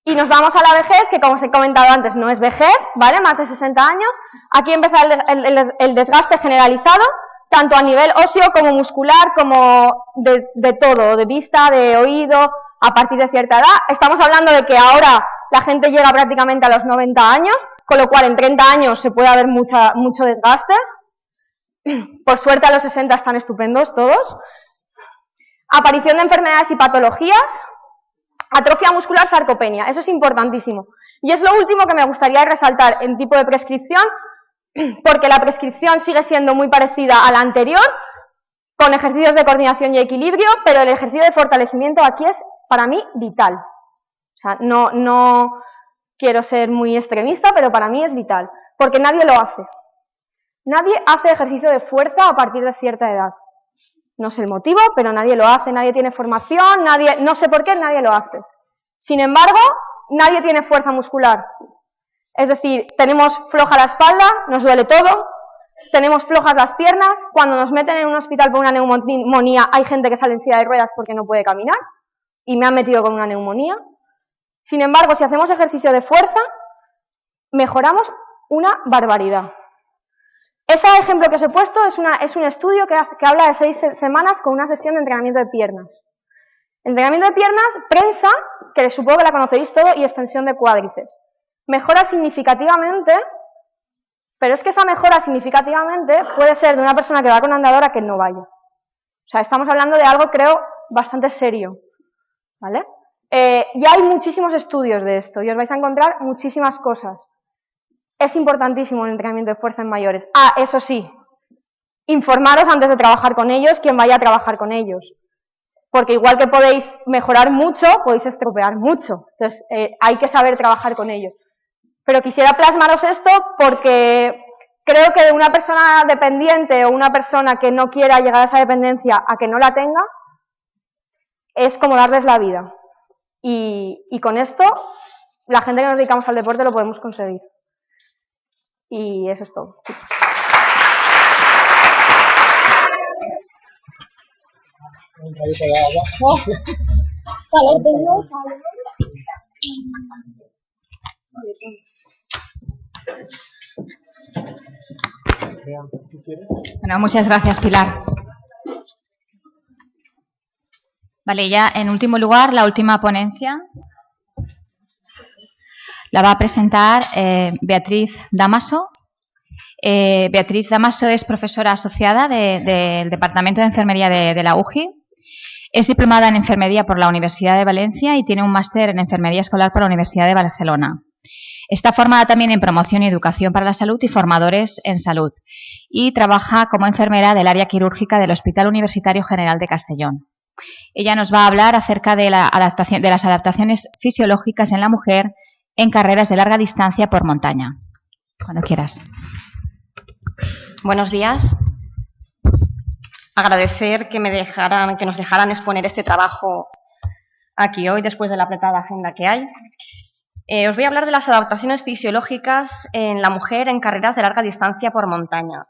Y nos vamos a la vejez, que como os he comentado antes no es vejez, ¿vale? Más de 60 años. Aquí empieza el desgaste generalizado, tanto a nivel óseo como muscular, como de todo, de vista, de oído, a partir de cierta edad. Estamos hablando de que ahora la gente llega prácticamente a los 90 años, con lo cual en 30 años se puede haber mucho desgaste. Por suerte a los 60 están estupendos todos. Aparición de enfermedades y patologías. Atrofia muscular, sarcopenia, eso es importantísimo. Y es lo último que me gustaría resaltar en tipo de prescripción, porque la prescripción sigue siendo muy parecida a la anterior, con ejercicios de coordinación y equilibrio, pero el ejercicio de fortalecimiento aquí es, para mí, vital. O sea, no quiero ser muy extremista, pero para mí es vital, porque nadie lo hace. Nadie hace ejercicio de fuerza a partir de cierta edad. No sé el motivo, pero nadie lo hace, nadie tiene formación, no sé por qué, nadie lo hace. Sin embargo, nadie tiene fuerza muscular. Es decir, tenemos floja la espalda, nos duele todo, tenemos flojas las piernas, cuando nos meten en un hospital por una neumonía hay gente que sale en silla de ruedas porque no puede caminar, y me han metido con una neumonía. Sin embargo, si hacemos ejercicio de fuerza, mejoramos una barbaridad. Ese ejemplo que os he puesto es un estudio que habla de 6 semanas con una sesión de entrenamiento de piernas. Entrenamiento de piernas, prensa, que supongo que la conoceréis todo, y extensión de cuádriceps. Mejora significativamente, pero es que esa mejora significativamente puede ser de una persona que va con andadora que no vaya. O sea, estamos hablando de algo, creo, bastante serio, ¿vale? Ya hay muchísimos estudios de esto y os vais a encontrar muchísimas cosas. Es importantísimo el entrenamiento de fuerza en mayores. Ah, eso sí, informaros antes de trabajar con ellos, quien vaya a trabajar con ellos. Porque igual que podéis mejorar mucho, podéis estropear mucho. Entonces, hay que saber trabajar con ellos. Pero quisiera plasmaros esto porque creo que de una persona dependiente o una persona que no quiera llegar a esa dependencia a que no la tenga, es como darles la vida. Y con esto, la gente que nos dedicamos al deporte lo podemos conseguir. Y eso es todo, chicos. Bueno, muchas gracias, Pilar. Vale, ya en último lugar, la última ponencia la va a presentar Beatriz Damaso. Beatriz Damaso es profesora asociada del Departamento de Enfermería de la UGI. Es diplomada en Enfermería por la Universidad de Valencia y tiene un máster en Enfermería Escolar por la Universidad de Barcelona. Está formada también en Promoción y Educación para la Salud y Formadores en Salud. Y trabaja como enfermera del área quirúrgica del Hospital Universitario General de Castellón. Ella nos va a hablar acerca de las adaptaciones fisiológicas en la mujer en carreras de larga distancia por montaña. Cuando quieras. Buenos días. Agradecer que nos dejaran exponer este trabajo aquí hoy, después de la apretada agenda que hay. Os voy a hablar de las adaptaciones fisiológicas en la mujer en carreras de larga distancia por montaña.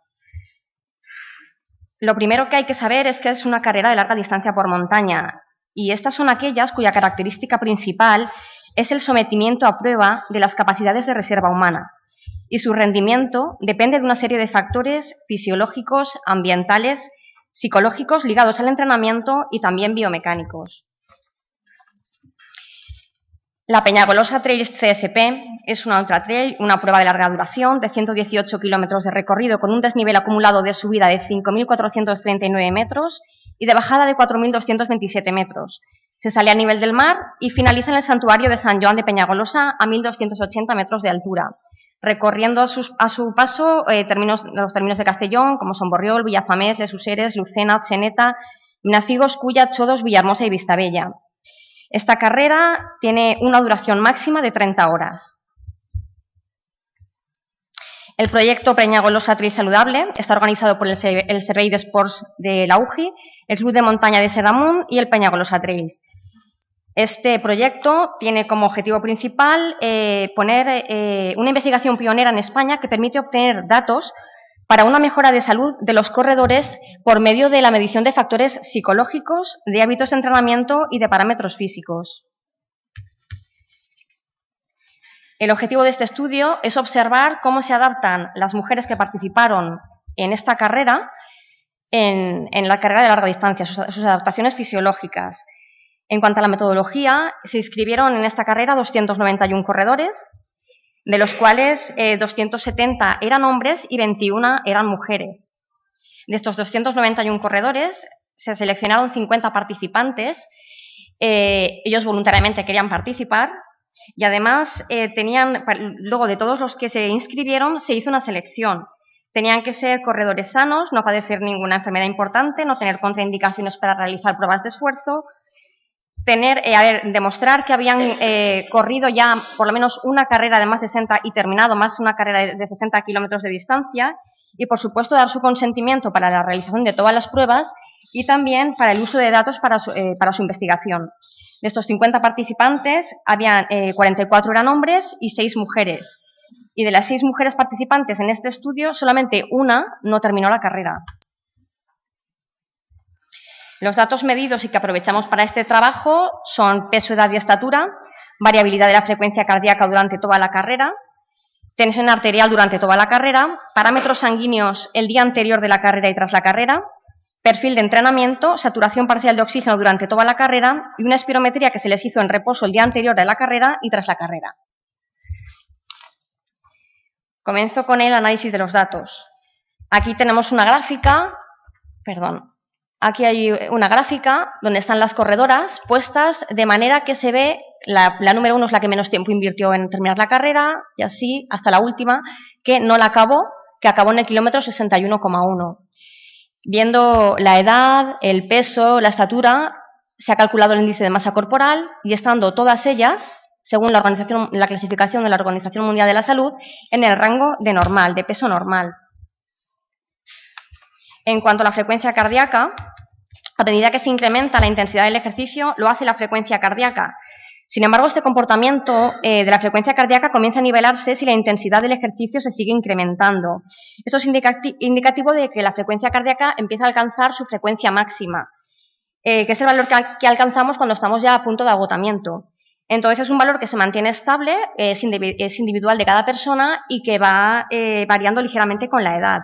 Lo primero que hay que saber es que es una carrera de larga distancia por montaña, y estas son aquellas cuya característica principal es el sometimiento a prueba de las capacidades de reserva humana, y su rendimiento depende de una serie de factores fisiológicos, ambientales, psicológicos ligados al entrenamiento y también biomecánicos. La Peñagolosa Trail CSP es una ultratrail, una prueba de larga duración de 118 kilómetros de recorrido con un desnivel acumulado de subida de 5.439 metros y de bajada de 4.227 metros. Se sale a nivel del mar y finaliza en el santuario de San Joan de Peñagolosa a 1.280 metros de altura, recorriendo a su paso los términos de Castellón, como son Borriol, Villafamés, Les Useres, Lucena, Atzeneta, Minafigos, Cuya, Chodos, Villahermosa y Vistabella. Esta carrera tiene una duración máxima de 30 horas. El proyecto Peñagolosa Trail Saludable está organizado por el Servei d'Esports de la UGI, el Club de Montaña de Serramunt y el Peñagolosa Trails. Este proyecto tiene como objetivo principal poner una investigación pionera en España que permite obtener datos para una mejora de salud de los corredores por medio de la medición de factores psicológicos, de hábitos de entrenamiento y de parámetros físicos. El objetivo de este estudio es observar cómo se adaptan las mujeres que participaron en esta carrera, en la carrera de larga distancia, sus adaptaciones fisiológicas. En cuanto a la metodología, se inscribieron en esta carrera 291 corredores, de los cuales 270 eran hombres y 21 eran mujeres. De estos 291 corredores, se seleccionaron 50 participantes, ellos voluntariamente querían participar, y además luego de todos los que se inscribieron, se hizo una selección. Tenían que ser corredores sanos, no padecer ninguna enfermedad importante, no tener contraindicaciones para realizar pruebas de esfuerzo, demostrar que habían corrido ya por lo menos una carrera de más de 60 y terminado más una carrera de 60 kilómetros de distancia y, por supuesto, dar su consentimiento para la realización de todas las pruebas y también para el uso de datos para su investigación. De estos 50 participantes, 44 eran hombres y 6 mujeres. Y de las 6 mujeres participantes en este estudio, solamente una no terminó la carrera. Los datos medidos y que aprovechamos para este trabajo son peso, edad y estatura, variabilidad de la frecuencia cardíaca durante toda la carrera, tensión arterial durante toda la carrera, parámetros sanguíneos el día anterior de la carrera y tras la carrera, perfil de entrenamiento, saturación parcial de oxígeno durante toda la carrera y una espirometría que se les hizo en reposo el día anterior de la carrera y tras la carrera. Comienzo con el análisis de los datos. Aquí tenemos una gráfica, Aquí hay una gráfica donde están las corredoras puestas de manera que se ve, la número 1 es la que menos tiempo invirtió en terminar la carrera y así hasta la última que no la acabó, que acabó en el kilómetro 61,1. Viendo la edad, el peso, la estatura, se ha calculado el índice de masa corporal y estando todas ellas, según la clasificación de la Organización Mundial de la Salud, en el rango de normal, de peso normal. En cuanto a la frecuencia cardíaca, a medida que se incrementa la intensidad del ejercicio, lo hace la frecuencia cardíaca. Sin embargo, este comportamiento de la frecuencia cardíaca comienza a nivelarse si la intensidad del ejercicio se sigue incrementando. Esto es indicativo de que la frecuencia cardíaca empieza a alcanzar su frecuencia máxima, que es el valor que alcanzamos cuando estamos ya a punto de agotamiento. Entonces, es un valor que se mantiene estable, es individual de cada persona y que va variando ligeramente con la edad.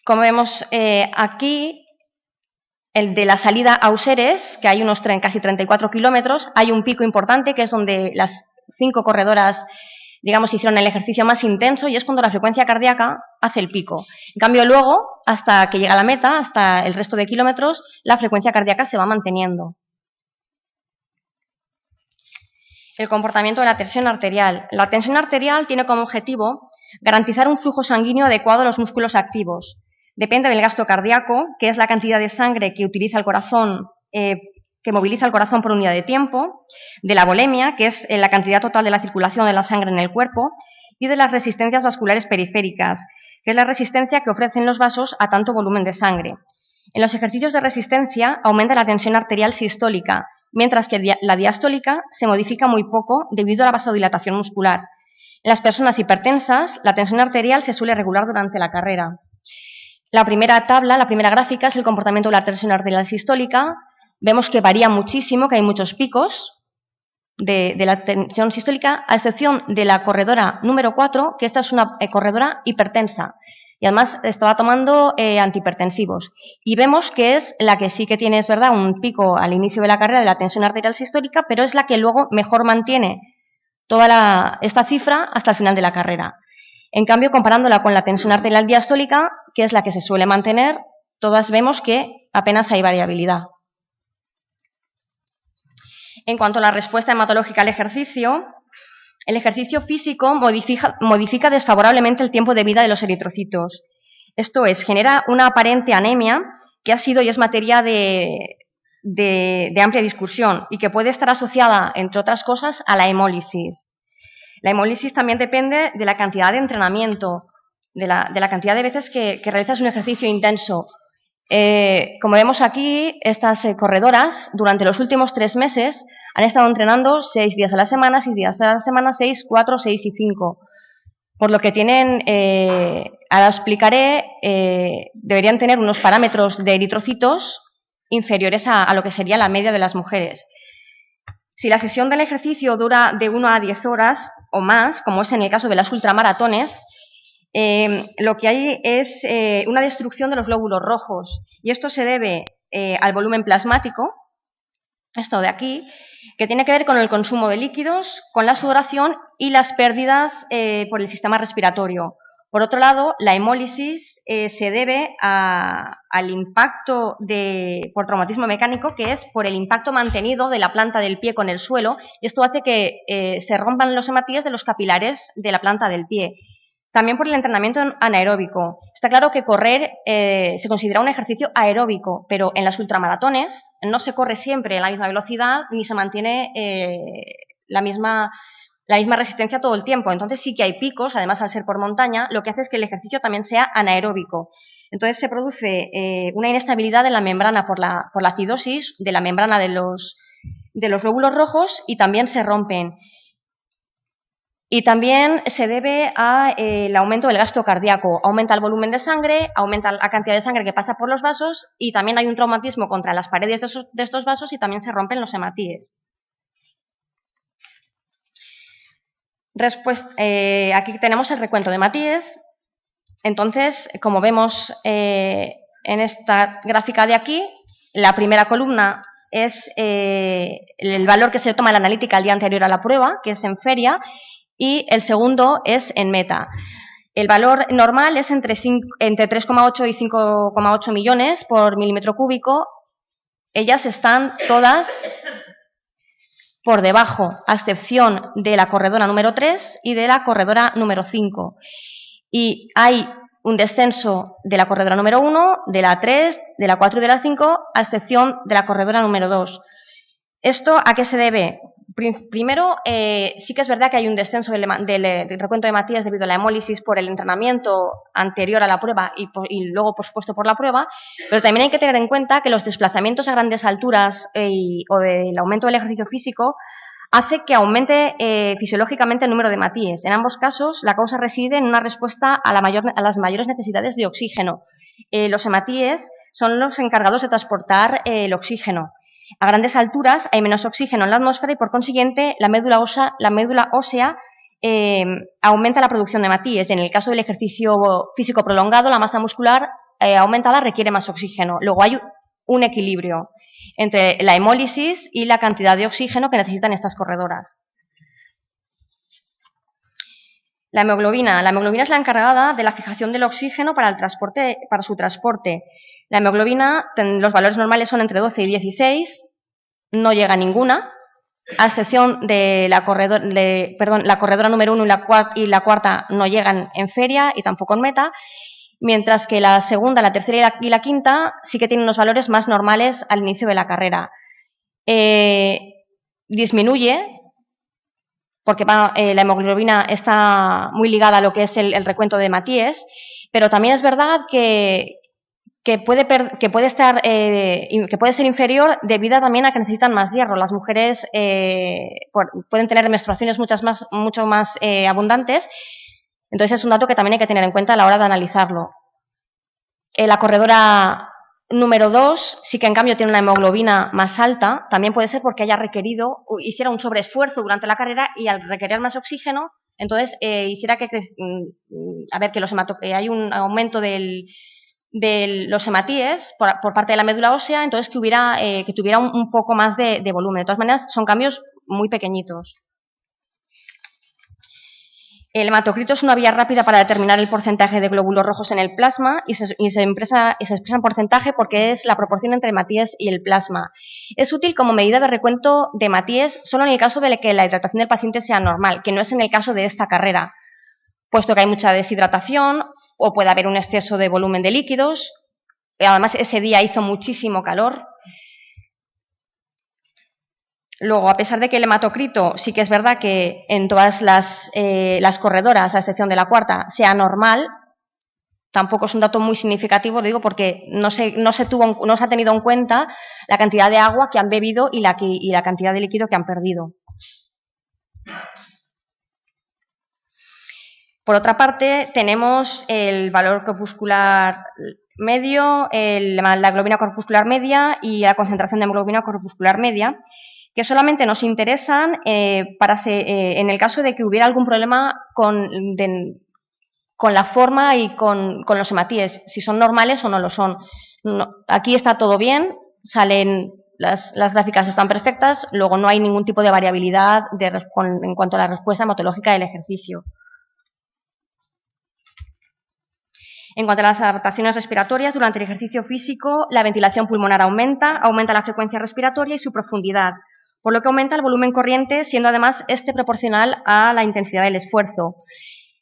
Como vemos aquí, el de la salida a Useres, que hay unos casi 34 kilómetros, hay un pico importante que es donde las 5 corredoras, digamos, hicieron el ejercicio más intenso y es cuando la frecuencia cardíaca hace el pico. En cambio, luego, hasta que llega a la meta, hasta el resto de kilómetros, la frecuencia cardíaca se va manteniendo. El comportamiento de la tensión arterial. La tensión arterial tiene como objetivo garantizar un flujo sanguíneo adecuado a los músculos activos. Depende del gasto cardíaco, que es la cantidad de sangre que utiliza el corazón, que moviliza el corazón por unidad de tiempo, de la volemia, que es la cantidad total de la circulación de la sangre en el cuerpo, y de las resistencias vasculares periféricas, que es la resistencia que ofrecen los vasos a tanto volumen de sangre. En los ejercicios de resistencia aumenta la tensión arterial sistólica, mientras que la diastólica se modifica muy poco debido a la vasodilatación muscular. En las personas hipertensas, la tensión arterial se suele regular durante la carrera. La primera gráfica es el comportamiento de la tensión arterial sistólica. Vemos que varía muchísimo, que hay muchos picos de la tensión sistólica, a excepción de la corredora número 4, que esta es una corredora hipertensa. Y además estaba tomando antihipertensivos. Y vemos que es la que sí que tiene, es verdad, un pico al inicio de la carrera de la tensión arterial sistólica, pero es la que luego mejor mantiene toda esta cifra hasta el final de la carrera. En cambio, comparándola con la tensión arterial diastólica, que es la que se suele mantener, todas vemos que apenas hay variabilidad. En cuanto a la respuesta hematológica al ejercicio, el ejercicio físico modifica desfavorablemente el tiempo de vida de los eritrocitos. Esto es, genera una aparente anemia que ha sido y es materia de de amplia discusión y que puede estar asociada, entre otras cosas, a la hemólisis. La hemólisis también depende de la cantidad de entrenamiento, de la cantidad de veces que realizas un ejercicio intenso. Como vemos aquí, estas corredoras durante los últimos 3 meses han estado entrenando 6 días a la semana, 6 días a la semana, 6, 4, 6 y 5. Por lo que tienen, ahora explicaré, deberían tener unos parámetros de eritrocitos inferiores a lo que sería la media de las mujeres. Si la sesión del ejercicio dura de 1 a 10 horas o más, como es en el caso de las ultramaratones, lo que hay es una destrucción de los glóbulos rojos, y esto se debe al volumen plasmático, esto de aquí, que tiene que ver con el consumo de líquidos, con la sudoración y las pérdidas por el sistema respiratorio. Por otro lado, la hemólisis se debe al impacto por traumatismo mecánico, que es por el impacto mantenido de la planta del pie con el suelo, y esto hace que se rompan los hematíes de los capilares de la planta del pie. También por el entrenamiento anaeróbico. Está claro que correr se considera un ejercicio aeróbico, pero en las ultramaratones no se corre siempre a la misma velocidad ni se mantiene la misma resistencia todo el tiempo. Entonces sí que hay picos, además al ser por montaña, lo que hace es que el ejercicio también sea anaeróbico. Entonces se produce una inestabilidad en la membrana por la acidosis de la membrana de los glóbulos rojos, y también se rompen. Y también se debe al aumento del gasto cardíaco. Aumenta el volumen de sangre, aumenta la cantidad de sangre que pasa por los vasos, y también hay un traumatismo contra las paredes de estos vasos, y también se rompen los hematíes. Aquí tenemos el recuento de hematíes. Entonces, como vemos en esta gráfica de aquí, la primera columna es el valor que se toma en la analítica el día anterior a la prueba, que es en feria, y el segundo es en meta. El valor normal es entre 3,8 y 5,8 millones por milímetro cúbico. Ellas están todas por debajo, a excepción de la corredora número 3 y de la corredora número 5. Y hay un descenso de la corredora número 1, de la 3, de la 4 y de la 5, a excepción de la corredora número 2. ¿Esto a qué se debe? Primero, sí que es verdad que hay un descenso del recuento de hematíes debido a la hemólisis por el entrenamiento anterior a la prueba y luego, por supuesto, por la prueba, pero también hay que tener en cuenta que los desplazamientos a grandes alturas o el aumento del ejercicio físico hace que aumente fisiológicamente el número de hematíes. En ambos casos, la causa reside en una respuesta a las mayores necesidades de oxígeno. Los hematíes son los encargados de transportar el oxígeno. A grandes alturas hay menos oxígeno en la atmósfera y, por consiguiente, la médula ósea aumenta la producción de hematíes. En el caso del ejercicio físico prolongado, la masa muscular aumentada requiere más oxígeno. Luego hay un equilibrio entre la hemólisis y la cantidad de oxígeno que necesitan estas corredoras. La hemoglobina. La hemoglobina es la encargada de la fijación del oxígeno para su transporte. La hemoglobina, los valores normales son entre 12 y 16, no llega a ninguna, a excepción de la corredora número 1 y la cuarta no llegan en feria y tampoco en meta, mientras que la segunda, la tercera y la quinta sí que tienen unos valores más normales al inicio de la carrera. Disminuye, porque la hemoglobina está muy ligada a lo que es el recuento de hematíes, pero también es verdad que puede ser inferior debido también a que necesitan más hierro. Las mujeres pueden tener menstruaciones mucho más abundantes, entonces es un dato que también hay que tener en cuenta a la hora de analizarlo. La corredora número 2 sí que en cambio tiene una hemoglobina más alta, también puede ser porque hiciera un sobreesfuerzo durante la carrera y al requerir más oxígeno, entonces hiciera que hay un aumento de los hematíes por parte de la médula ósea, entonces que tuviera un poco más de volumen. De todas maneras, son cambios muy pequeñitos. El hematocrito es una vía rápida para determinar el porcentaje de glóbulos rojos en el plasma y se expresa en porcentaje porque es la proporción entre hematíes y el plasma. Es útil como medida de recuento de hematíes solo en el caso de que la hidratación del paciente sea normal, que no es en el caso de esta carrera, puesto que hay mucha deshidratación o puede haber un exceso de volumen de líquidos. Además, ese día hizo muchísimo calor. Luego, a pesar de que el hematocrito sí que es verdad que en todas las corredoras, a excepción de la cuarta, sea normal, tampoco es un dato muy significativo, lo digo porque no se ha tenido en cuenta la cantidad de agua que han bebido y la cantidad de líquido que han perdido. Por otra parte, tenemos el valor corpuscular medio, la globina corpuscular media y la concentración de hemoglobina corpuscular media, que solamente nos interesan en el caso de que hubiera algún problema con la forma y con los hematíes, si son normales o no lo son. Aquí está todo bien, las gráficas están perfectas, luego no hay ningún tipo de variabilidad en cuanto a la respuesta hematológica del ejercicio. En cuanto a las adaptaciones respiratorias, durante el ejercicio físico, la ventilación pulmonar aumenta la frecuencia respiratoria y su profundidad, por lo que aumenta el volumen corriente, siendo además proporcional a la intensidad del esfuerzo.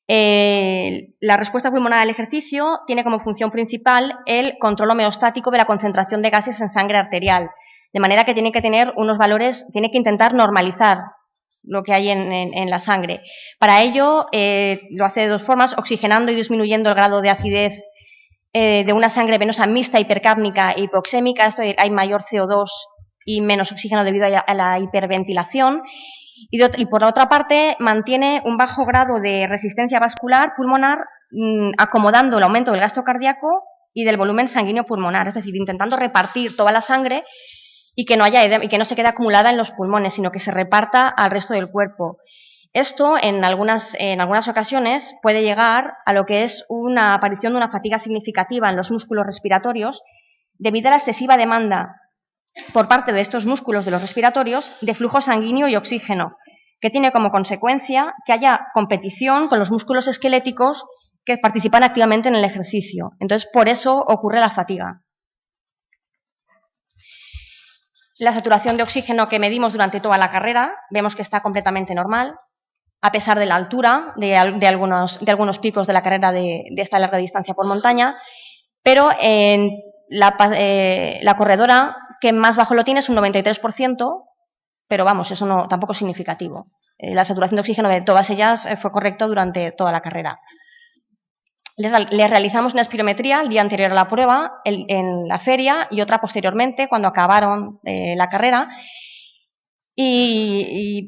La respuesta pulmonar al ejercicio tiene como función principal el control homeostático de la concentración de gases en sangre arterial, de manera que tiene que tener unos valores, tiene que intentar normalizar lo que hay en la sangre. Para ello, lo hace de dos formas, oxigenando y disminuyendo el grado de acidez de una sangre venosa mixta, hipercápnica e hipoxémica. Esto hay mayor CO2 y menos oxígeno debido a la hiperventilación. Y por otra parte, mantiene un bajo grado de resistencia vascular pulmonar, acomodando el aumento del gasto cardíaco y del volumen sanguíneo pulmonar, es decir, intentando repartir toda la sangre y que no haya edema, y que no se quede acumulada en los pulmones, sino que se reparta al resto del cuerpo. Esto, en algunas ocasiones, puede llegar a lo que es una aparición de una fatiga significativa en los músculos respiratorios debido a la excesiva demanda por parte de estos músculos de los respiratorios de flujo sanguíneo y oxígeno, que tiene como consecuencia que haya competición con los músculos esqueléticos que participan activamente en el ejercicio. Entonces, por eso ocurre la fatiga. La saturación de oxígeno que medimos durante toda la carrera, vemos que está completamente normal, a pesar de la altura de algunos picos de la carrera de esta larga distancia por montaña, pero la corredora que más bajo lo tiene es un 93%, pero vamos, eso tampoco es significativo. La saturación de oxígeno de todas ellas fue correcta durante toda la carrera. Le realizamos una espirometría el día anterior a la prueba, en la feria, y otra posteriormente, cuando acabaron la carrera. Y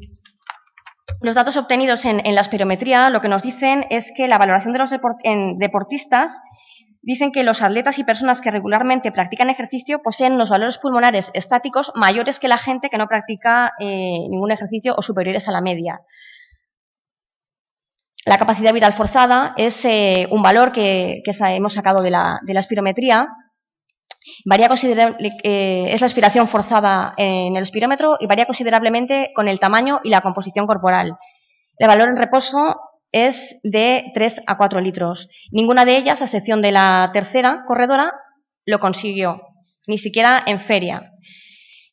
los datos obtenidos en la espirometría lo que nos dicen es que la valoración de los deportistas dicen que los atletas y personas que regularmente practican ejercicio poseen unos valores pulmonares estáticos mayores que la gente que no practica ningún ejercicio o superiores a la media. La capacidad vital forzada es un valor que hemos sacado de la espirometría. Varía es la expiración forzada en el espirómetro y varía considerablemente con el tamaño y la composición corporal. El valor en reposo es de 3 a 4 litros. Ninguna de ellas, a excepción de la tercera corredora, lo consiguió, ni siquiera en feria.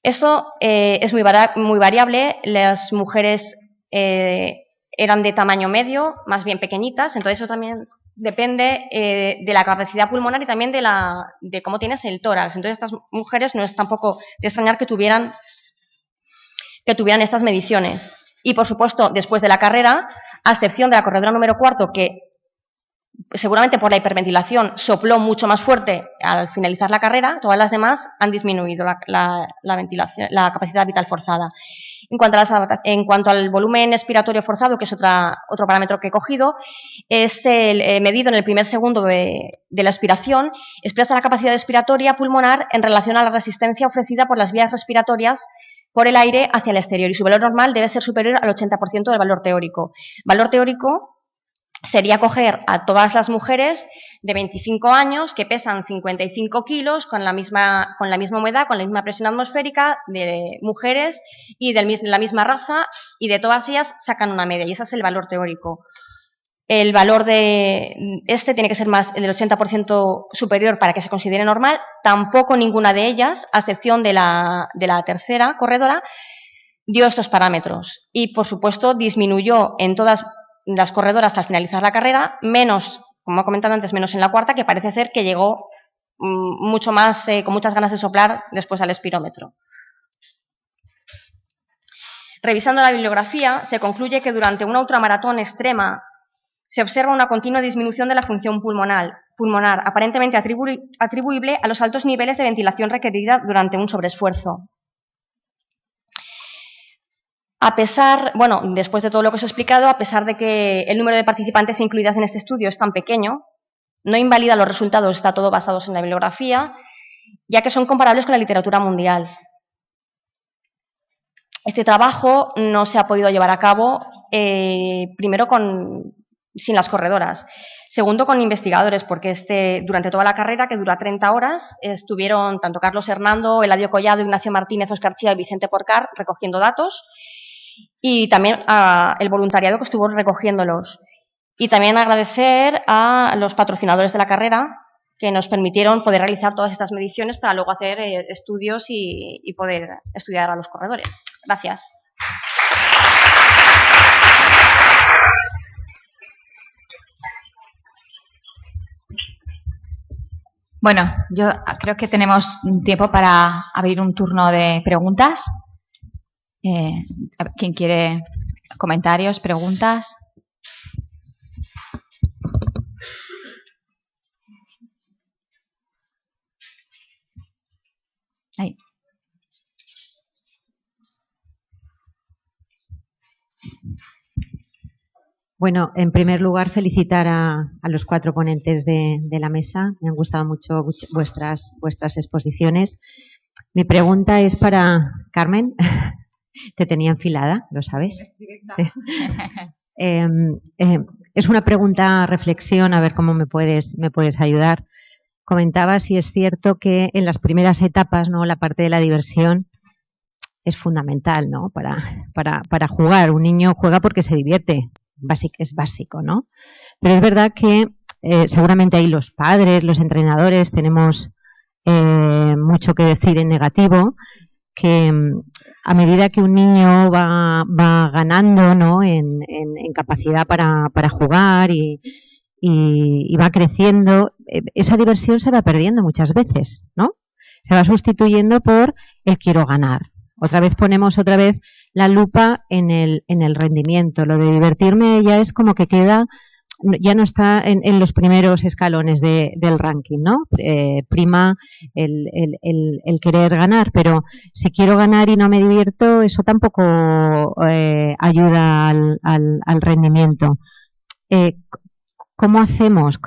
Esto es muy variable. Las mujeres eran de tamaño medio, más bien pequeñitas, entonces eso también depende de la capacidad pulmonar y también de cómo tienes el tórax. Entonces estas mujeres no es tampoco de extrañar que tuvieran estas mediciones. Y por supuesto, después de la carrera, a excepción de la corredora número 4, que seguramente por la hiperventilación sopló mucho más fuerte al finalizar la carrera, todas las demás han disminuido la capacidad vital forzada. En cuanto al volumen expiratorio forzado, que es otro parámetro que he cogido, es medido en el primer segundo de la expiración, expresa la capacidad expiratoria pulmonar en relación a la resistencia ofrecida por las vías respiratorias por el aire hacia el exterior, y su valor normal debe ser superior al 80% del valor teórico. Valor teórico sería coger a todas las mujeres de 25 años que pesan 55 kilos con la misma humedad, con la misma presión atmosférica, de mujeres y de la misma raza, y de todas ellas sacan una media, y ese es el valor teórico. El valor de tiene que ser más el del 80% superior para que se considere normal. Tampoco ninguna de ellas, a excepción de la tercera corredora, dio estos parámetros. Y, por supuesto, disminuyó en todas las corredoras al finalizar la carrera, menos, como he comentado antes, menos en la cuarta, que parece ser que llegó mucho más, con muchas ganas de soplar después al espirómetro. Revisando la bibliografía, se concluye que durante una ultramaratón extrema se observa una continua disminución de la función pulmonar aparentemente atribuible a los altos niveles de ventilación requerida durante un sobreesfuerzo. Después de todo lo que os he explicado, a pesar de que el número de participantes incluidas en este estudio es tan pequeño, no invalida los resultados, está todo basado en la bibliografía, ya que son comparables con la literatura mundial. Este trabajo no se ha podido llevar a cabo, primero, sin las corredoras. Segundo, con investigadores, porque durante toda la carrera, que dura 30 horas, estuvieron tanto Carlos Hernando, Eladio Collado, Ignacio Martínez, Óscar Chía y Vicente Porcar recogiendo datos, y también el voluntariado que estuvo recogiéndolos. Y también agradecer a los patrocinadores de la carrera que nos permitieron poder realizar todas estas mediciones para luego hacer estudios y poder estudiar a los corredores. Gracias. Bueno, yo creo que tenemos tiempo para abrir un turno de preguntas. ¿Quién quiere comentarios, preguntas? Ahí. Bueno, en primer lugar, felicitar a los 4 ponentes de la mesa. Me han gustado mucho vuestras exposiciones. Mi pregunta es para Carmen. Te tenía enfilada, ¿lo sabes? Sí. Es una pregunta, reflexión, a ver cómo me puedes ayudar. Comentaba si es cierto que en las primeras etapas, ¿no?, la parte de la diversión es fundamental, ¿no?, para jugar. Un niño juega porque se divierte, es básico, ¿no? Pero es verdad que seguramente ahí los padres, los entrenadores, tenemos mucho que decir en negativo, que a medida que un niño va ganando, ¿no?, en capacidad para jugar y va creciendo, esa diversión se va perdiendo muchas veces, ¿no? Se va sustituyendo por el quiero ganar. Ponemos la lupa en el rendimiento. Lo de divertirme ya es como que queda, ya no está en los primeros escalones del ranking, ¿no? Prima el querer ganar, pero si quiero ganar y no me divierto, eso tampoco ayuda al rendimiento. ¿Cómo hacemos?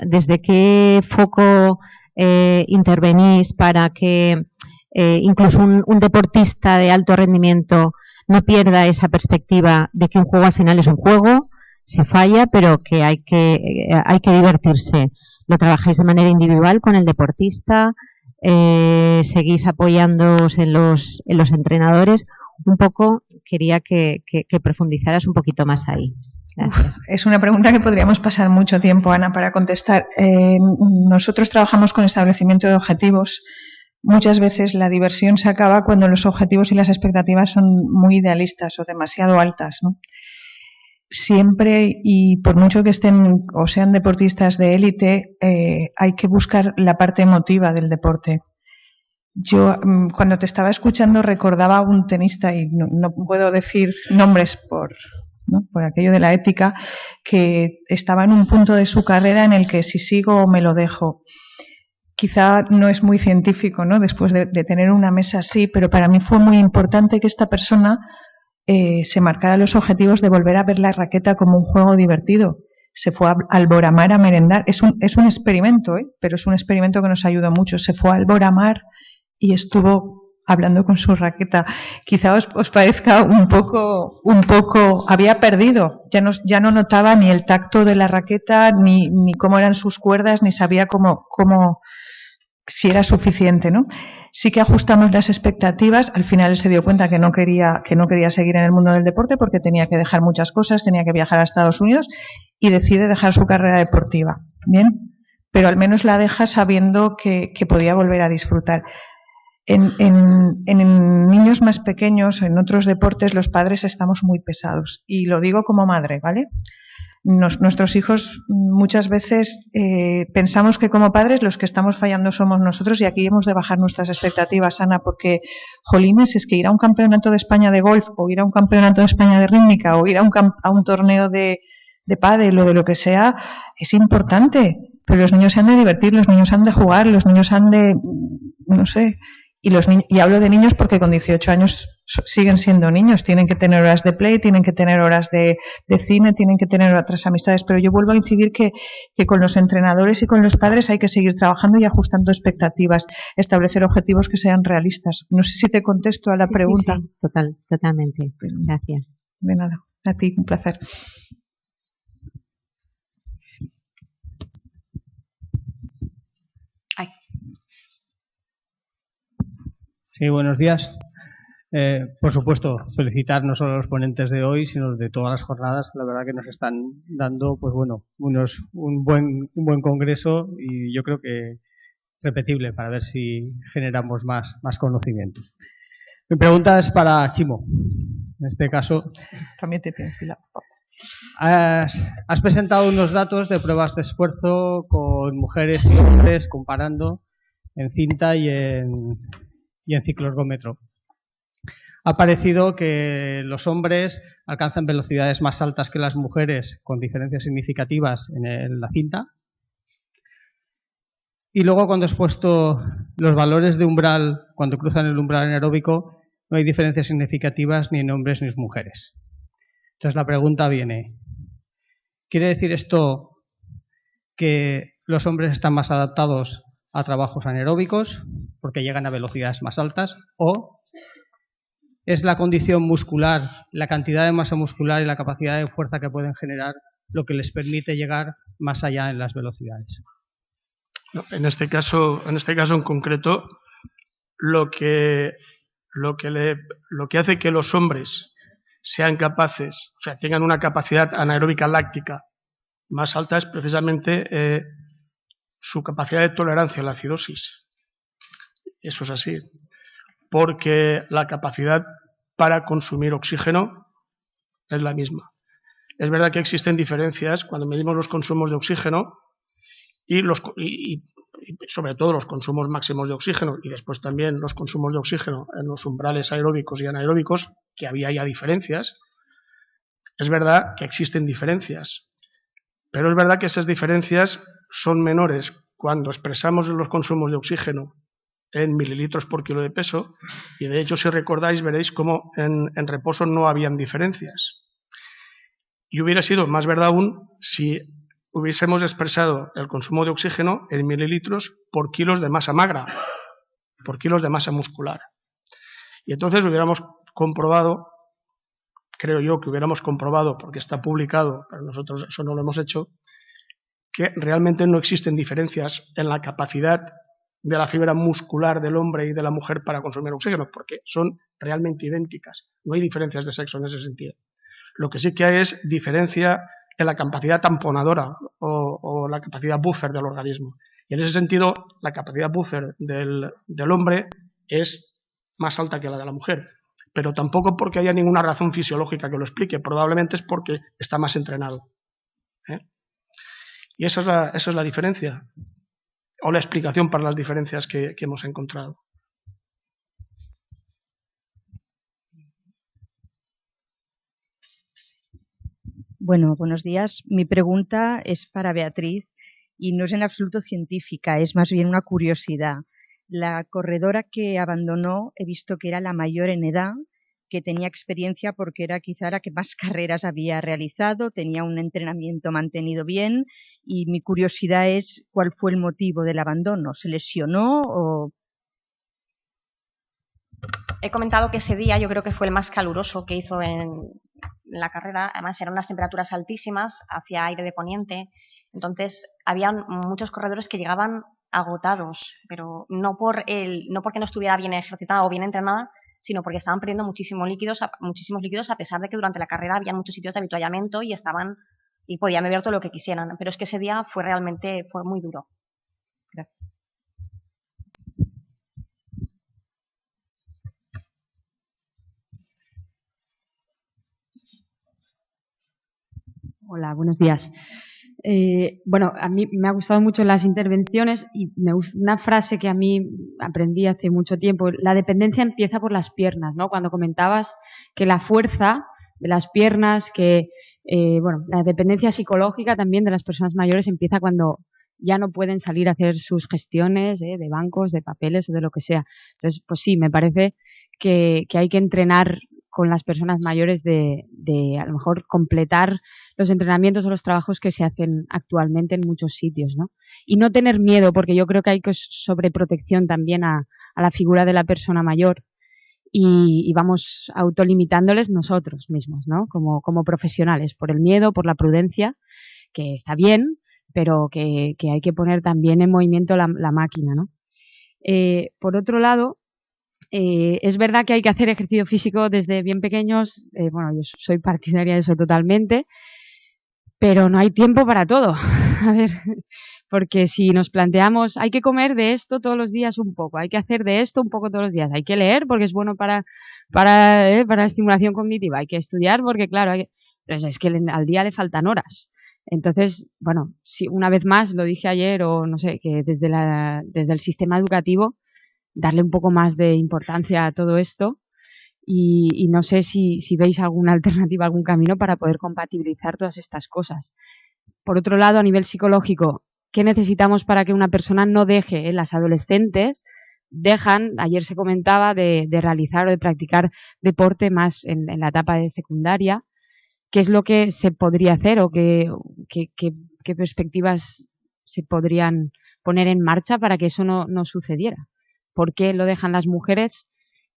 ¿Desde qué foco intervenís para que incluso un deportista de alto rendimiento no pierda esa perspectiva de que un juego al final es un juego, se falla, pero que hay que divertirse? ¿Lo trabajáis de manera individual con el deportista? ¿Seguís apoyándoos en los entrenadores? Un poco quería que profundizaras un poquito más ahí. Gracias. Es una pregunta que podríamos pasar mucho tiempo, Ana, para contestar. Nosotros trabajamos con establecimiento de objetivos. Muchas veces la diversión se acaba cuando los objetivos y las expectativas son muy idealistas o demasiado altas, ¿no? Siempre, y por mucho que estén o sean deportistas de élite, hay que buscar la parte emotiva del deporte. Yo, cuando te estaba escuchando, recordaba a un tenista, y no puedo decir nombres por aquello de la ética, que estaba en un punto de su carrera en el que si sigo o me lo dejo. Quizá no es muy científico, ¿no?, después de tener una mesa así, pero para mí fue muy importante que esta persona se marcara los objetivos de volver a ver la raqueta como un juego divertido. Se fue a Alboramar a merendar. Es un experimento, pero es un experimento que nos ayudó mucho. Se fue a Alboramar y estuvo hablando con su raqueta. Quizá os parezca un poco, había perdido, ya no notaba ni el tacto de la raqueta, ni cómo eran sus cuerdas, ni sabía cómo si era suficiente, ¿no? Sí que ajustamos las expectativas. Al final él se dio cuenta que no quería seguir en el mundo del deporte porque tenía que dejar muchas cosas, tenía que viajar a Estados Unidos y decide dejar su carrera deportiva. Bien, pero al menos la deja sabiendo que podía volver a disfrutar. En niños más pequeños, en otros deportes, los padres estamos muy pesados. Y lo digo como madre, ¿vale? Nuestros hijos muchas veces pensamos que como padres los que estamos fallando somos nosotros, y aquí hemos de bajar nuestras expectativas, Ana, porque, jolines, es que ir a un campeonato de España de golf, o ir a un campeonato de España de rítmica, o ir a un torneo de pádel o de lo que sea, es importante. Pero los niños se han de divertir, los niños han de jugar, los niños han de, no sé, y hablo de niños porque con 18 años siguen siendo niños, tienen que tener horas de play, tienen que tener horas de cine, tienen que tener otras amistades, pero yo vuelvo a incidir que con los entrenadores y con los padres hay que seguir trabajando y ajustando expectativas, establecer objetivos que sean realistas. No sé si te contesto a la pregunta. Sí, totalmente. Gracias. De nada, a ti, un placer. Sí, buenos días. Por supuesto, felicitar no solo a los ponentes de hoy, sino de todas las jornadas. La verdad que nos están dando, pues bueno, un buen congreso, y yo creo que repetible, para ver si generamos más conocimiento. Mi pregunta es para Chimo. En este caso, también te pienso. Has presentado unos datos de pruebas de esfuerzo con mujeres y hombres, comparando en cinta y en cicloergómetro. Ha parecido que los hombres alcanzan velocidades más altas que las mujeres, con diferencias significativas en la cinta. Y luego, cuando has puesto los valores de umbral, cuando cruzan el umbral anaeróbico, no hay diferencias significativas ni en hombres ni en mujeres. Entonces la pregunta viene, ¿quiere decir esto que los hombres están más adaptados a trabajos anaeróbicos porque llegan a velocidades más altas, o es la condición muscular, la cantidad de masa muscular y la capacidad de fuerza que pueden generar lo que les permite llegar más allá en las velocidades? No, en este caso en concreto, lo que hace que los hombres sean capaces, o sea, tengan una capacidad anaeróbica láctica más alta es precisamente su capacidad de tolerancia a la acidosis. Eso es así, porque la capacidad para consumir oxígeno es la misma. Es verdad que existen diferencias cuando medimos los consumos de oxígeno y sobre todo los consumos máximos de oxígeno, y después también los consumos de oxígeno en los umbrales aeróbicos y anaeróbicos, que había ya diferencias. Es verdad que existen diferencias, pero es verdad que esas diferencias son menores cuando expresamos los consumos de oxígeno en mililitros por kilo de peso, y de hecho, si recordáis, veréis cómo en reposo no habían diferencias. Y hubiera sido más verdad aún si hubiésemos expresado el consumo de oxígeno en mililitros por kilos de masa magra, por kilos de masa muscular. Y entonces hubiéramos comprobado, creo yo que hubiéramos comprobado, porque está publicado, pero nosotros eso no lo hemos hecho, que realmente no existen diferencias en la capacidad de la fibra muscular del hombre y de la mujer para consumir oxígeno, porque son realmente idénticas. No hay diferencias de sexo en ese sentido. Lo que sí que hay es diferencia en la capacidad tamponadora o la capacidad buffer del organismo. Y en ese sentido, la capacidad buffer del hombre es más alta que la de la mujer. Pero tampoco porque haya ninguna razón fisiológica que lo explique. Probablemente es porque está más entrenado. Y esa es la diferencia, o la explicación para las diferencias que hemos encontrado. Bueno, buenos días. Mi pregunta es para Beatriz y no es en absoluto científica, es más bien una curiosidad. La corredora que abandonó, he visto que era la mayor en edad, que tenía experiencia porque era quizá la que más carreras había realizado, tenía un entrenamiento mantenido bien, y mi curiosidad es ¿cuál fue el motivo del abandono? ¿Se lesionó o...? He comentado que ese día yo creo que fue el más caluroso que hizo en la carrera. Además eran unas temperaturas altísimas, hacía aire de poniente, entonces había muchos corredores que llegaban agotados, pero no porque no estuviera bien ejercitada o bien entrenada, sino porque estaban perdiendo muchísimos líquidos, a pesar de que durante la carrera había muchos sitios de avituallamiento y podían beber todo lo que quisieran. Pero es que ese día fue muy duro. Gracias. Hola, buenos días. Bueno, a mí me ha gustado mucho las intervenciones y una frase que a mí aprendí hace mucho tiempo, la dependencia empieza por las piernas, ¿no? Cuando comentabas que la fuerza de las piernas, bueno, la dependencia psicológica también de las personas mayores empieza cuando ya no pueden salir a hacer sus gestiones de bancos, de papeles o de lo que sea. Entonces, pues sí, me parece que hay que entrenar con las personas mayores de a lo mejor completar los entrenamientos o los trabajos que se hacen actualmente en muchos sitios, ¿no? Y no tener miedo, porque yo creo que hay sobreprotección también a la figura de la persona mayor y vamos autolimitándoles nosotros mismos, ¿no? Como profesionales, por el miedo, por la prudencia, que está bien, pero que hay que poner también en movimiento la máquina, ¿no? Por otro lado, es verdad que hay que hacer ejercicio físico desde bien pequeños. Bueno, yo soy partidaria de eso totalmente, pero no hay tiempo para todo. A ver, porque si nos planteamos, hay que comer de esto todos los días un poco, hay que hacer de esto un poco todos los días, hay que leer porque es bueno para la estimulación cognitiva, hay que estudiar porque, claro, pues es que al día le faltan horas. Entonces, bueno, si una vez más, lo dije ayer o no sé, que desde el sistema educativo darle un poco más de importancia a todo esto y no sé si veis alguna alternativa, algún camino para poder compatibilizar todas estas cosas. Por otro lado, a nivel psicológico, ¿qué necesitamos para que una persona no deje? Las adolescentes ayer se comentaba de realizar o de practicar deporte más en la etapa de secundaria. ¿Qué es lo que se podría hacer o qué perspectivas se podrían poner en marcha para que eso no sucediera? ¿Por qué lo dejan las mujeres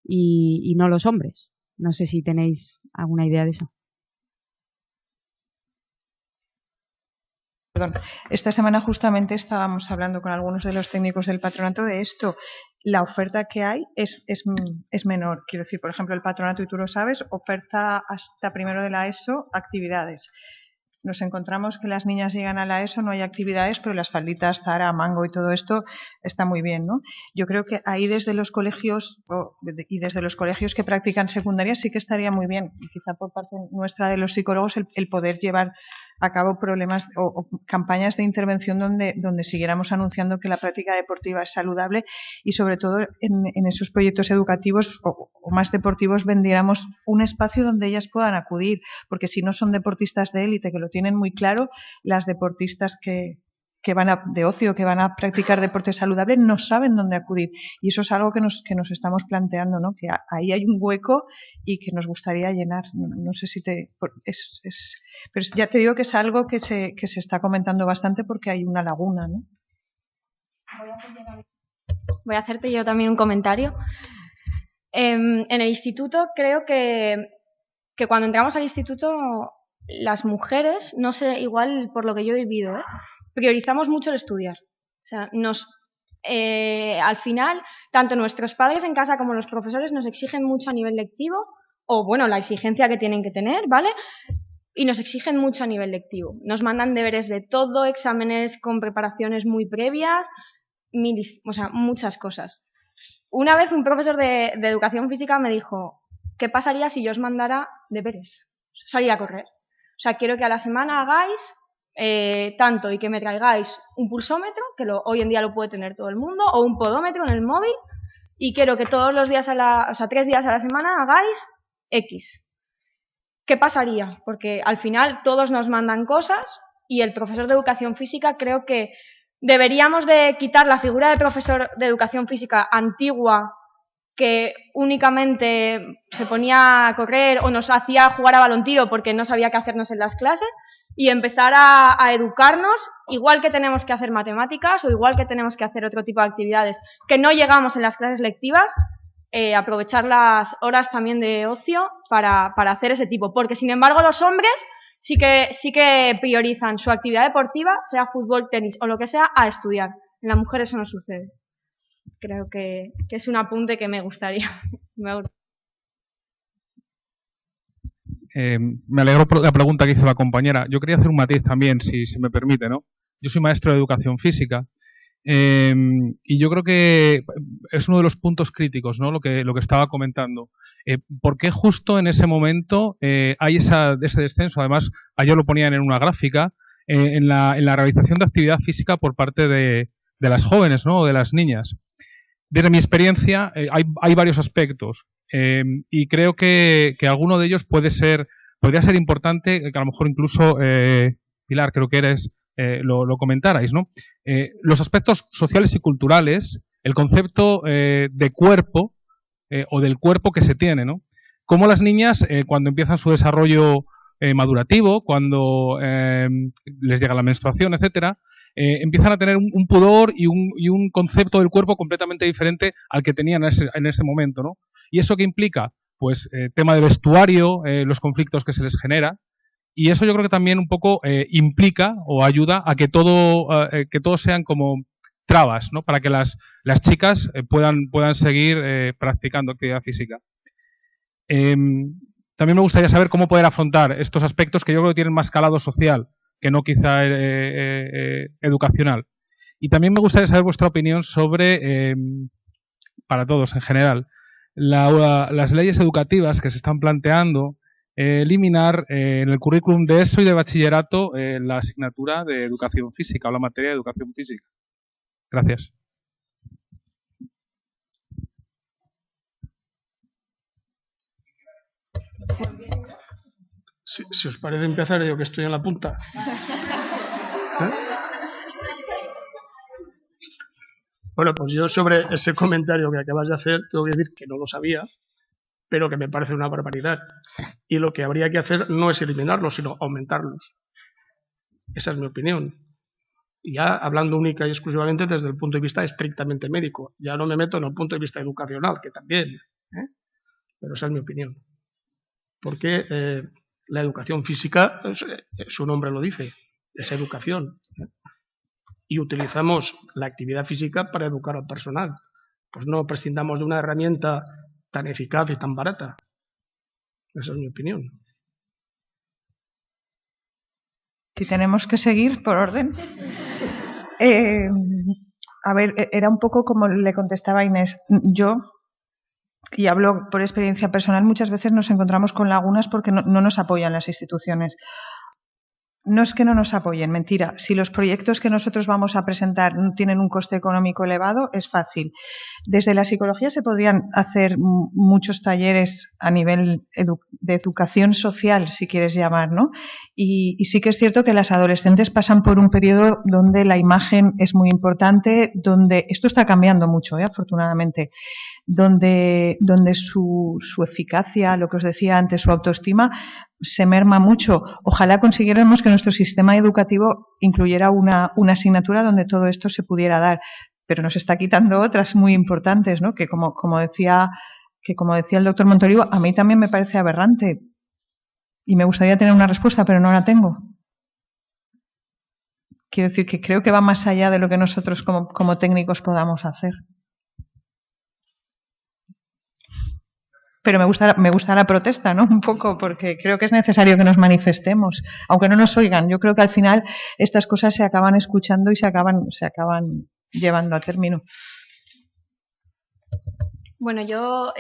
y no los hombres? No sé si tenéis alguna idea de eso. Perdón. Esta semana justamente estábamos hablando con algunos de los técnicos del patronato de esto. La oferta que hay es menor. Quiero decir, por ejemplo, el patronato, y tú lo sabes, oferta hasta primero de la ESO actividades. Nos encontramos que las niñas llegan a la ESO, no hay actividades, pero las falditas, Zara, Mango y todo esto está muy bien, ¿no? Yo creo que ahí desde los colegios y desde los colegios que practican secundaria sí que estaría muy bien, y quizá por parte nuestra de los psicólogos, el poder llevar a cabo problemas o campañas de intervención donde siguiéramos anunciando que la práctica deportiva es saludable y sobre todo en esos proyectos educativos o más deportivos vendiéramos un espacio donde ellas puedan acudir, porque si no son deportistas de élite que lo tienen muy claro, las deportistas que van de ocio, que van a practicar deporte saludable, no saben dónde acudir. Y eso es algo que nos estamos planteando, ¿no? Que ahí hay un hueco y que nos gustaría llenar. No sé si pero ya te digo que es algo que se está comentando bastante porque hay una laguna, ¿no? Voy a hacerte yo también un comentario. En el instituto creo que cuando entramos al instituto las mujeres, no sé, igual por lo que yo he vivido, priorizamos mucho el estudiar. O sea, al final, tanto nuestros padres en casa como los profesores nos exigen mucho a nivel lectivo, o bueno, la exigencia que tienen que tener, ¿vale? Y nos exigen mucho a nivel lectivo. Nos mandan deberes de todo, exámenes con preparaciones muy previas, o sea, muchas cosas. Una vez un profesor de educación física me dijo, ¿qué pasaría si yo os mandara deberes? Salir a correr. O sea, quiero que a la semana hagáis tanto y que me traigáis un pulsómetro, que hoy en día lo puede tener todo el mundo, o un podómetro en el móvil, y quiero que todos los días 3 días a la semana hagáis X. ¿Qué pasaría? Porque al final todos nos mandan cosas y el profesor de educación física creo que deberíamos de quitar la figura de profesor de educación física antigua que únicamente se ponía a correr o nos hacía jugar a balontiro porque no sabía qué hacernos en las clases y empezar a educarnos igual que tenemos que hacer matemáticas o igual que tenemos que hacer otro tipo de actividades que no llegamos en las clases lectivas, aprovechar las horas también de ocio para hacer ese tipo. Porque, sin embargo, los hombres sí que priorizan su actividad deportiva, sea fútbol, tenis o lo que sea, a estudiar. En la mujer eso no sucede. Creo que es un apunte que me gustaría. Me alegro por la pregunta que hizo la compañera. Yo quería hacer un matiz también, si se me permite, ¿no? Yo soy maestro de educación física Y yo creo que es uno de los puntos críticos, ¿no? Lo que estaba comentando. ¿Por qué justo en ese momento hay ese descenso? Además, ayer lo ponían en una gráfica, en la realización de actividad física por parte de las jóvenes, ¿no? O de las niñas. Desde mi experiencia, hay varios aspectos. Y creo que alguno de ellos podría ser importante, que a lo mejor incluso, Pilar, creo que lo comentarais, ¿no? Los aspectos sociales y culturales, el concepto de cuerpo o del cuerpo que se tiene, ¿no? Cómo las niñas, cuando empiezan su desarrollo madurativo, cuando les llega la menstruación, etcétera, empiezan a tener un pudor y un concepto del cuerpo completamente diferente al que tenían en ese momento, ¿no? ¿Y eso qué implica? Pues tema de vestuario, los conflictos que se les genera. Y eso yo creo que también un poco implica o ayuda a que todos sean como trabas, ¿no? Para que las chicas puedan seguir practicando actividad física. También me gustaría saber cómo poder afrontar estos aspectos que yo creo que tienen más calado social que no quizá educacional. Y también me gustaría saber vuestra opinión sobre, para todos en general, las leyes educativas que se están planteando, eliminar en el currículum de ESO y de bachillerato la asignatura de educación física o la materia de educación física. Gracias. Si os parece empezar, yo que estoy en la punta. Bueno, pues yo sobre ese comentario que acabas de hacer, tengo que decir que no lo sabía, pero que me parece una barbaridad. Y lo que habría que hacer no es eliminarlos, sino aumentarlos. Esa es mi opinión. Y ya hablando única y exclusivamente desde el punto de vista estrictamente médico. Ya no me meto en el punto de vista educacional, que también, pero esa es mi opinión. Porque la educación física, su nombre lo dice, es educación. Y utilizamos la actividad física para educar al personal. Pues no prescindamos de una herramienta tan eficaz y tan barata. Esa es mi opinión. Si tenemos que seguir por orden. A ver, era un poco como le contestaba Inés. Yo, y hablo por experiencia personal, muchas veces nos encontramos con lagunas porque no nos apoyan las instituciones. No es que no nos apoyen, mentira. Si los proyectos que nosotros vamos a presentar tienen un coste económico elevado, es fácil. Desde la psicología se podrían hacer muchos talleres a nivel de educación social, si quieres llamar, ¿no? Y sí que es cierto que las adolescentes pasan por un periodo donde la imagen es muy importante, donde esto está cambiando mucho, afortunadamente, donde su eficacia, lo que os decía antes, su autoestima, se merma mucho. Ojalá consiguiéramos que nuestro sistema educativo incluyera una asignatura donde todo esto se pudiera dar, pero nos está quitando otras muy importantes, ¿no? Que como decía el doctor Montorivo, a mí también me parece aberrante y me gustaría tener una respuesta, pero no la tengo. Quiero decir que creo que va más allá de lo que nosotros como técnicos podamos hacer. Pero me gusta la protesta, ¿no? Un poco, porque creo que es necesario que nos manifestemos, aunque no nos oigan. Yo creo que al final estas cosas se acaban escuchando y se acaban llevando a término. Bueno, yo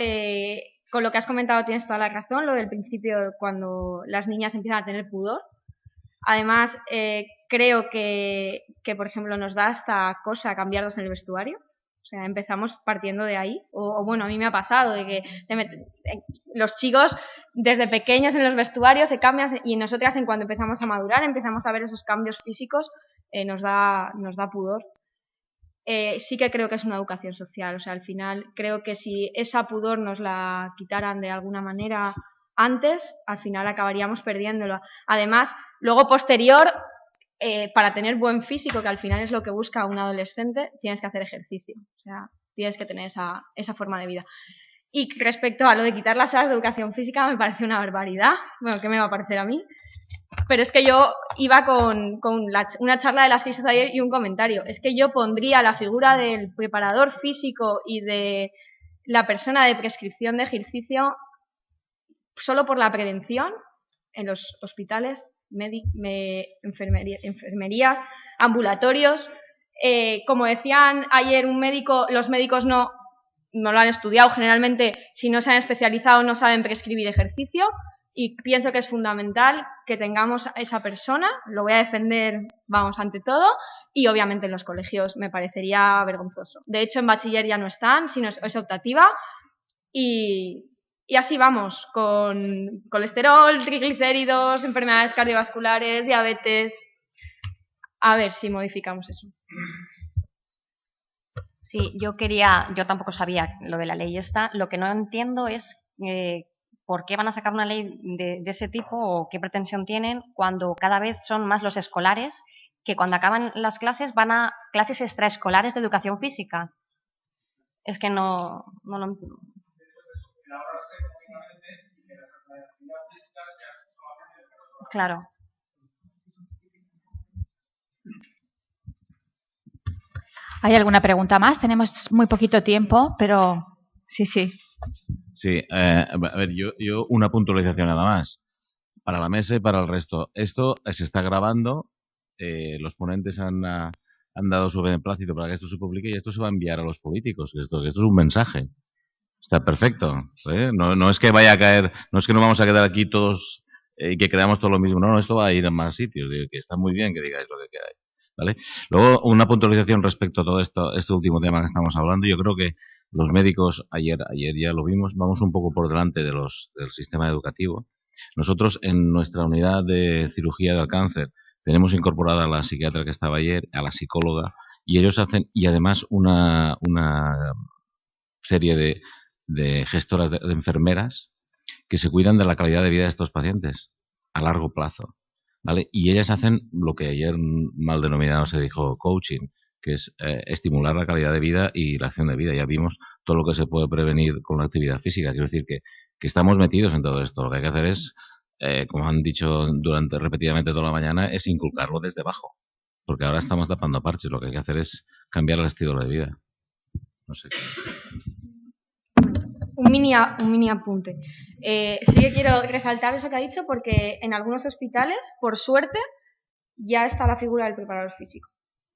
con lo que has comentado tienes toda la razón, lo del principio cuando las niñas empiezan a tener pudor. Además, creo que, por ejemplo, nos da hasta cosa cambiarnos en el vestuario. O sea, empezamos partiendo de ahí. O bueno, a mí me ha pasado de que los chicos desde pequeños en los vestuarios se cambian y nosotras en cuanto empezamos a madurar, empezamos a ver esos cambios físicos, nos da pudor. Sí que creo que es una educación social. O sea, al final creo que si esa pudor nos la quitaran de alguna manera antes, al final acabaríamos perdiéndolo. Además, luego posterior... para tener buen físico, que al final es lo que busca un adolescente, tienes que hacer ejercicio. O sea, tienes que tener esa forma de vida. Y respecto a lo de quitar las horas de educación física, me parece una barbaridad. Bueno, ¿qué me va a parecer a mí? Pero es que yo iba con una charla de las que hice ayer y un comentario. Es que yo pondría la figura del preparador físico y de la persona de prescripción de ejercicio solo por la prevención en los hospitales, enfermerías, ambulatorios, Como decían ayer un médico, los médicos no lo han estudiado. Generalmente, si no se han especializado, no saben prescribir ejercicio. Y pienso que es fundamental que tengamos a esa persona. Lo voy a defender, vamos, ante todo. Y obviamente en los colegios me parecería vergonzoso. De hecho, en bachiller ya no están, sino es optativa. Y así vamos, con colesterol, triglicéridos, enfermedades cardiovasculares, diabetes. A ver si modificamos eso. Sí, yo tampoco sabía lo de la ley esta. Lo que no entiendo es por qué van a sacar una ley de ese tipo o qué pretensión tienen cuando cada vez son más los escolares que cuando acaban las clases van a clases extraescolares de educación física. Es que no lo entiendo. Claro. ¿Hay alguna pregunta más? Tenemos muy poquito tiempo, pero sí. Sí, a ver, yo una puntualización nada más. Para la mesa y para el resto. Esto se está grabando, los ponentes han dado su beneplácito para que esto se publique y esto se va a enviar a los políticos. Esto es un mensaje. Está perfecto. No es que vaya a caer, no es que no vamos a quedar aquí todos y que creamos todo lo mismo. No, esto va a ir a más sitios. Que está muy bien que digáis lo que queráis. ¿Vale? Luego, una puntualización respecto a todo este último tema que estamos hablando. Yo creo que los médicos, ayer ya lo vimos, vamos un poco por delante del sistema educativo. Nosotros, en nuestra unidad de cirugía del cáncer, tenemos incorporada a la psiquiatra que estaba ayer, a la psicóloga, y ellos hacen, y además una serie de gestoras, de enfermeras, que se cuidan de la calidad de vida de estos pacientes a largo plazo. ¿Vale? Y ellas hacen lo que ayer mal denominado se dijo coaching, que es estimular la calidad de vida y la acción de vida. Ya vimos todo lo que se puede prevenir con la actividad física. Quiero decir que estamos metidos en todo esto. Lo que hay que hacer es, como han dicho repetidamente toda la mañana, es inculcarlo desde abajo. Porque ahora estamos tapando parches. Lo que hay que hacer es cambiar el estilo de vida. No sé. Un mini apunte. Sí que quiero resaltar eso que ha dicho porque en algunos hospitales, por suerte, ya está la figura del preparador físico.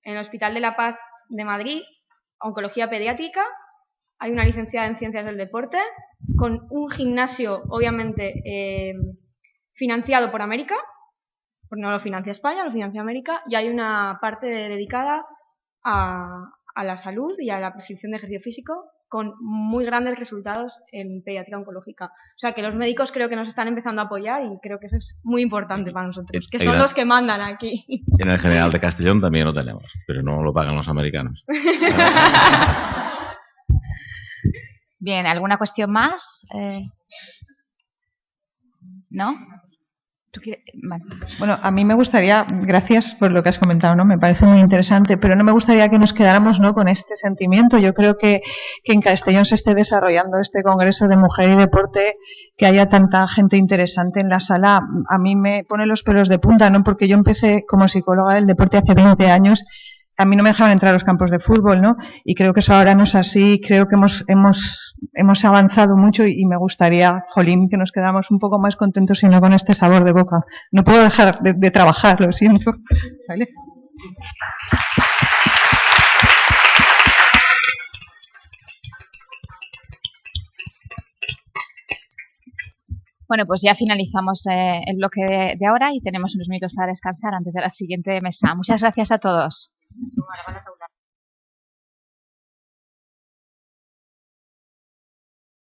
En el Hospital de la Paz de Madrid, oncología pediátrica, hay una licenciada en Ciencias del Deporte con un gimnasio, obviamente, financiado por América, porque no lo financia España, lo financia América, y hay una parte dedicada a la salud y a la prescripción de ejercicio físico con muy grandes resultados en pediatría oncológica. O sea, que los médicos creo que nos están empezando a apoyar y creo que eso es muy importante para nosotros, que son los que mandan aquí. En el General de Castellón también lo tenemos, pero no lo pagan los americanos. Bien, ¿alguna cuestión más? ¿No? Vale. Bueno, a mí me gustaría, gracias por lo que has comentado, ¿no? Me parece muy interesante, pero no me gustaría que nos quedáramos, ¿no?, con este sentimiento. Yo creo que en Castellón se esté desarrollando este congreso de mujer y deporte, que haya tanta gente interesante en la sala. A mí me pone los pelos de punta, ¿no? Porque yo empecé como psicóloga del deporte hace 20 años. A mí no me dejaban entrar a los campos de fútbol, ¿no? Y creo que eso ahora no es así. Creo que hemos avanzado mucho y me gustaría, jolín, que nos quedamos un poco más contentos y no con este sabor de boca. No puedo dejar de trabajar, lo siento. ¿Vale? Bueno, pues ya finalizamos el bloque de ahora y tenemos unos minutos para descansar antes de la siguiente mesa. Muchas gracias a todos.